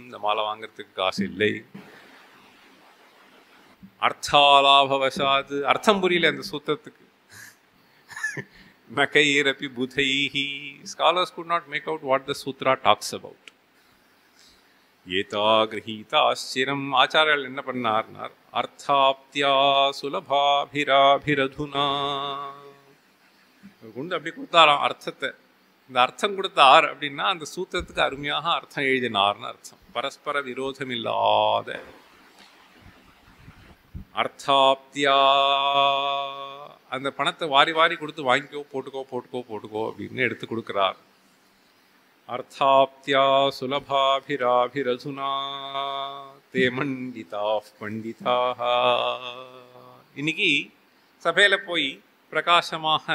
இந்த மாலை வாங்கிறதுக்கு காசு இல்லை. அர்த்தாலாபவசாத்து, அர்த்தம் புரியல அந்த சூத்திரத்துக்கு. நகைரபி புதைஹி. Scholars could not make out what the sutra talks about. ஏதா கிரஹீதாஸ்சிரம். ஆச்சாரியர்கள் என்ன பண்ணார்னார், அர்த்தாப்தியா சுலபாபிராபிரதுனா கொண்டு அப்படி கொடுத்தாராம் அர்த்தத்தை. இந்த அர்த்தம் கொடுத்தார் அப்படின்னா அந்த சூத்திரத்துக்கு அருமையாக அர்த்தம் எழுதினார்னு அர்த்தம். பரஸ்பர விரோதம் இல்லாத அர்த்தாப்தியா. அந்த பணத்தை வாரி வாரி கொடுத்து வாங்கிக்கோ, போட்டுக்கோ போட்டுக்கோ போட்டுக்கோ அப்படின்னு எடுத்து கொடுக்குறார். அர்த்தாப்தியா சுலபாபிராபிரதுனா தே மண்டிதாஃப் பண்டிதாக. இன்னைக்கு சபையில் போய் பிரகாசமாக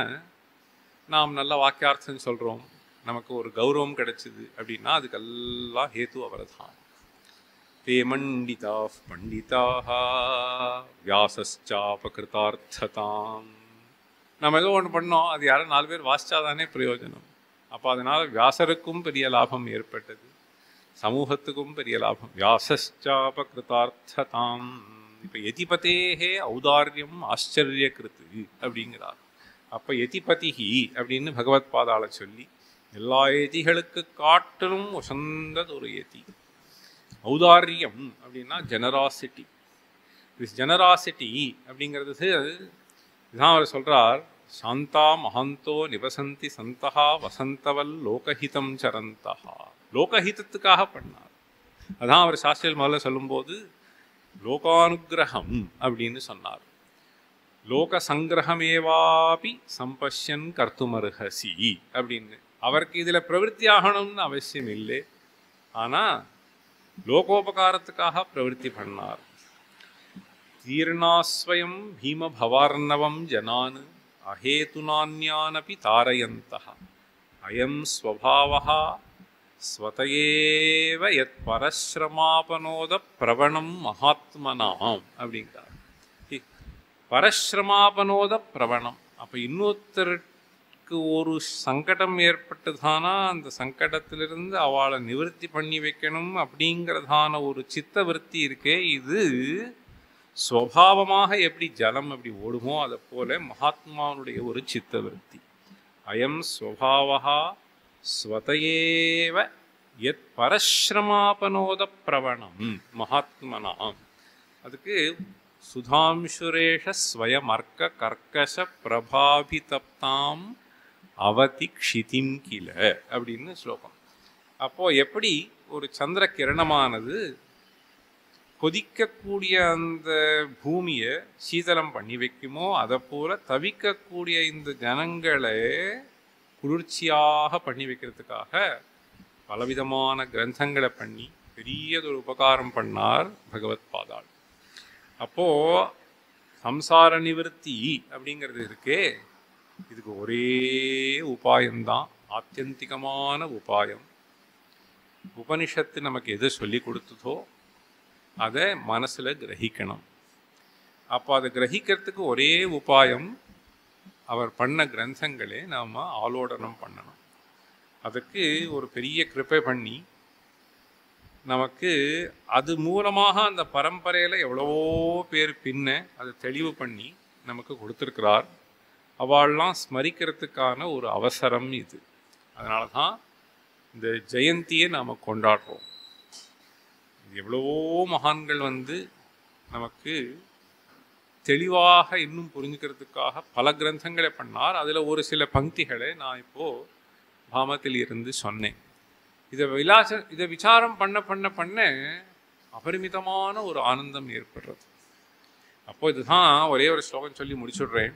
நாம் நல்ல வாக்கியார்த்தம் சொல்கிறோம், நமக்கு ஒரு கௌரவம் கிடைச்சிது அப்படின்னா அதுக்கெல்லாம் ஹேத்து அவர் தான். தே மண்டிதாஃப் பண்டிதாக வியாசச்சாபகிருதார்த்ததாம். நம்ம ஏதோ ஒன்று பண்ணோம், அது யாரும் 4 பேர் வாசிச்சாதானே பிரயோஜனம். அப்போ அதனால் வியாசருக்கும் பெரிய லாபம் ஏற்பட்டது, சமூகத்துக்கும் பெரிய லாபம். வியாசச்சாபகிருதார்த்ததாம். இப்போ யதிபதேஹே ஔதாரியம் ஆச்சரியகிருத்து அப்படிங்கிறார். அப்போ யதிபதிஹி அப்படின்னு பகவத் பாதாள சொல்லி எல்லா யதிகளுக்கு காட்டிலும் உசந்தது ஒரு யதி. ஔதாரியம் அப்படின்னா ஜெனராசிட்டி. திஸ் ஜெனராசிட்டி அப்படிங்கிறது இதுதான் அவர் சொல்கிறார். சாந்தா மகாந்தோ நிவசந்தி சந்தா வசந்தவல் லோகஹிதம் சரந்தா. லோகஹிதத்துக்காக பண்ணார். அதான் அவர் சாஸ்திரியில் முதல்ல சொல்லும்போது லோகானுகிரகம் அப்படின்னு சொன்னார். லோக சங்கிரகமேவாபி சம்பஷ்யன் கர்த்துமர்ஹசி அப்படின்னு. அவருக்கு இதில் பிரவருத்தி ஆகணும்னு அவசியம் இல்லை, ஆனால் லோகோபகாரத்துக்காக பிரவருத்தி பண்ணார். தீர்ணாஸ்வயம் பீம பவார்ணவம் ஜனான் அஹேதுனான்யானபி தாரயந்தஹ அயம் ஸ்வபாவஹ ஸ்வதயேவ யத் பரஸ்ரமாபனோத பிரவணம் மகாத்மனாம் அப்படிங்கிறார். பரஸ்ரமாபனோத பிரவணம். அப்போ இன்னொருத்தருக்கு ஒரு சங்கடம் ஏற்பட்டதானா அந்த சங்கடத்திலிருந்து அவளை நிவர்த்தி பண்ணி வைக்கணும் அப்படிங்கிறதான ஒரு சித்த விருத்தி இருக்கே, இது ஸ்வபாவமாக எப்படி ஜலம் அப்படி ஓடுமோ அதை போல மகாத்மாவுடைய ஒரு சித்தவருத்தி. அயம் ஸ்வபாவஹா ஸ்வதயேவ யத் பரஸ்ரமாபனோத பிரவணம் மகாத்மனாம். அதுக்கு சுதாம்சுரேஷ ஸ்வயமர்க்க கர்க்கச பிரபாபிதப்தாம் அவதி க்ஷிதிம் கில அப்படின்னு ஸ்லோகம். அப்போது எப்படி ஒரு சந்திர கிரணமானது கொதிக்கக்கூடிய அந்த பூமியை சீதளம் பண்ணி வைக்குமோ அதை போல தவிக்கக்கூடிய இந்த ஜனங்களை குளிர்ச்சியாக பண்ணி வைக்கிறதுக்காக பலவிதமான கிரந்தங்களை பண்ணி பெரியதொரு உபகாரம் பண்ணார் பகவத் பாதாள். அப்போது சம்சார நிவர்த்தி அப்படிங்கிறது இருக்கே, இதுக்கு ஒரே உபாயம்தான், ஆத்தியந்திகமான உபாயம். உபனிஷத்து நமக்கு எது சொல்லி கொடுத்ததோ அதை மனசில் கிரகிக்கணும். அப்போ அதை கிரகிக்கிறதுக்கு ஒரே உபாயம், அவர் பண்ண கிரந்தங்களே நாம் ஆலோடனம் பண்ணணும். அதுக்கு ஒரு பெரிய கிருபை பண்ணி நமக்கு அது மூலமாக அந்த பரம்பரையில் எவ்வளவோ பேர் பின்ன அதை தெளிவு பண்ணி நமக்கு கொடுத்துருக்கிறார். அவள்லாம் ஸ்மரிக்கிறதுக்கான ஒரு அவசரம் இது. அதனால தான் இந்த ஜெயந்தியை நாம் கொண்டாடுறோம். எவ்வளவோ மகான்கள் நமக்கு தெளிவாக இன்னும் புரிஞ்சுக்கிறதுக்காக பல கிரந்தங்களை பண்ணார். அதில் ஒரு சில பங்கிகளை நான் இப்போது பாமத்தில் இருந்து சொன்னேன். இதை விசாரம் பண்ண பண்ண பண்ண அபரிமிதமான ஒரு ஆனந்தம் ஏற்படுறது. அப்போ இதுதான் ஒரே ஒரு ஸ்லோகம் சொல்லி முடிச்சுடுறேன்.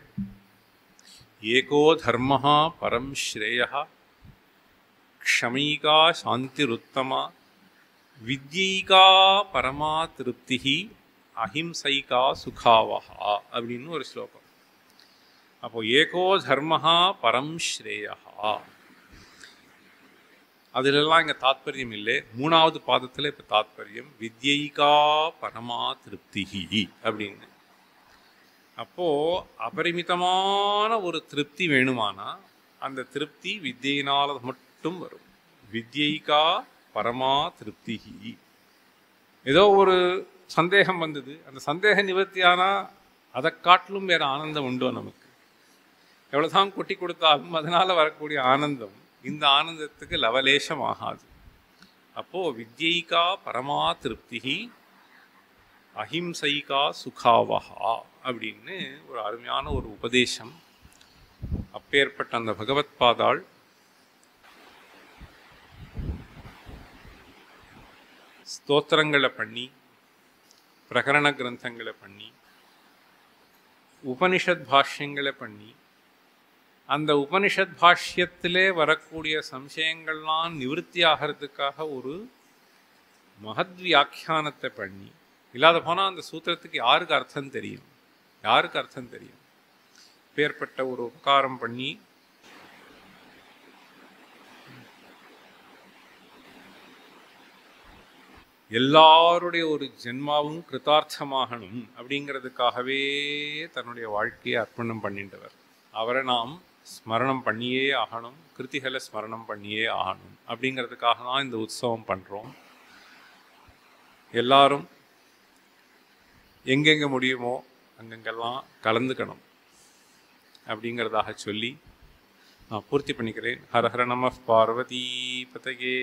ஏகோ தர்மஹா பரம் ஸ்ரேயः க்ஷமைகா சாந்திருத்தமா வித்யைகா பரமா திருப்திஹி அஹிம்சைகா சுகாவஹா அப்படின்னு ஒரு ஸ்லோகம். அப்போ ஏகோ தர்மஹா பரம் ஸ்ரேயः அதிலெல்லாம் இங்கே தாத்பரியம் இல்லை. 3வது பாதத்தில் இப்போ தாத்பரியம் வித்யைகா பரமா திருப்திஹி அப்படின்னு. அப்போது அபரிமிதமான ஒரு திருப்தி வேணுமானா அந்த திருப்தி வித்யினால் மட்டும் வரும். வித்யைகா பரமா திருப்திஹி. ஏதோ ஒரு சந்தேகம் வந்தது, அந்த சந்தேக நிவர்த்தியானா அதை காட்டிலும் வேறு ஆனந்தம் உண்டோ நமக்கு? எவ்வளோதான் கொட்டி கொடுத்தாலும் அதனால் வரக்கூடிய ஆனந்தம் இந்த ஆனந்தத்துக்கு லவலேசம் ஆகாது. அப்போது வித்யைகா பரமா திருப்திஹி அஹிம்சைகா சுகாவஹா அப்படின்னு ஒரு அருமையான ஒரு உபதேசம். அப்பேற்பட்ட அந்த பகவத் பாதாள் ஸ்தோத்திரங்களை பண்ணி, பிரகரண கிரந்தங்களை பண்ணி, உபனிஷத் பாஷ்யங்களை பண்ணி, அந்த உபனிஷத் பாஷ்யத்திலே வரக்கூடிய சம்சயங்கள்லாம் நிவர்த்தி ஆகிறதுக்காக ஒரு மகத் வியாக்கியானத்தை பண்ணி, இல்லாத போனால் அந்த சூத்திரத்துக்கு யாருக்கு அர்த்தம் தெரியும்? யாருக்கு அர்த்தம் தெரியும்? பேர்பட்ட ஒரு உபகாரம் பண்ணி எல்லாருடைய ஒரு ஜென்மாவும் கிருதார்த்தமாகணும் அப்படிங்கிறதுக்காகவே தன்னுடைய வாழ்க்கையை அர்ப்பணம் பண்ணிட்டவர். அவரை நாம் ஸ்மரணம் பண்ணியே ஆகணும், கிருத்திகளை ஸ்மரணம் பண்ணியே ஆகணும். அப்படிங்கிறதுக்காக தான் இந்த உற்சவம் பண்ணுறோம். எல்லாரும் எங்கெங்கே முடியுமோ அங்கங்கெல்லாம் கலந்துக்கணும் அப்படிங்கிறதாக சொல்லி நான் பூர்த்தி பண்ணிக்கிறேன். ஹர ஹர நம பார்வதி பதகே.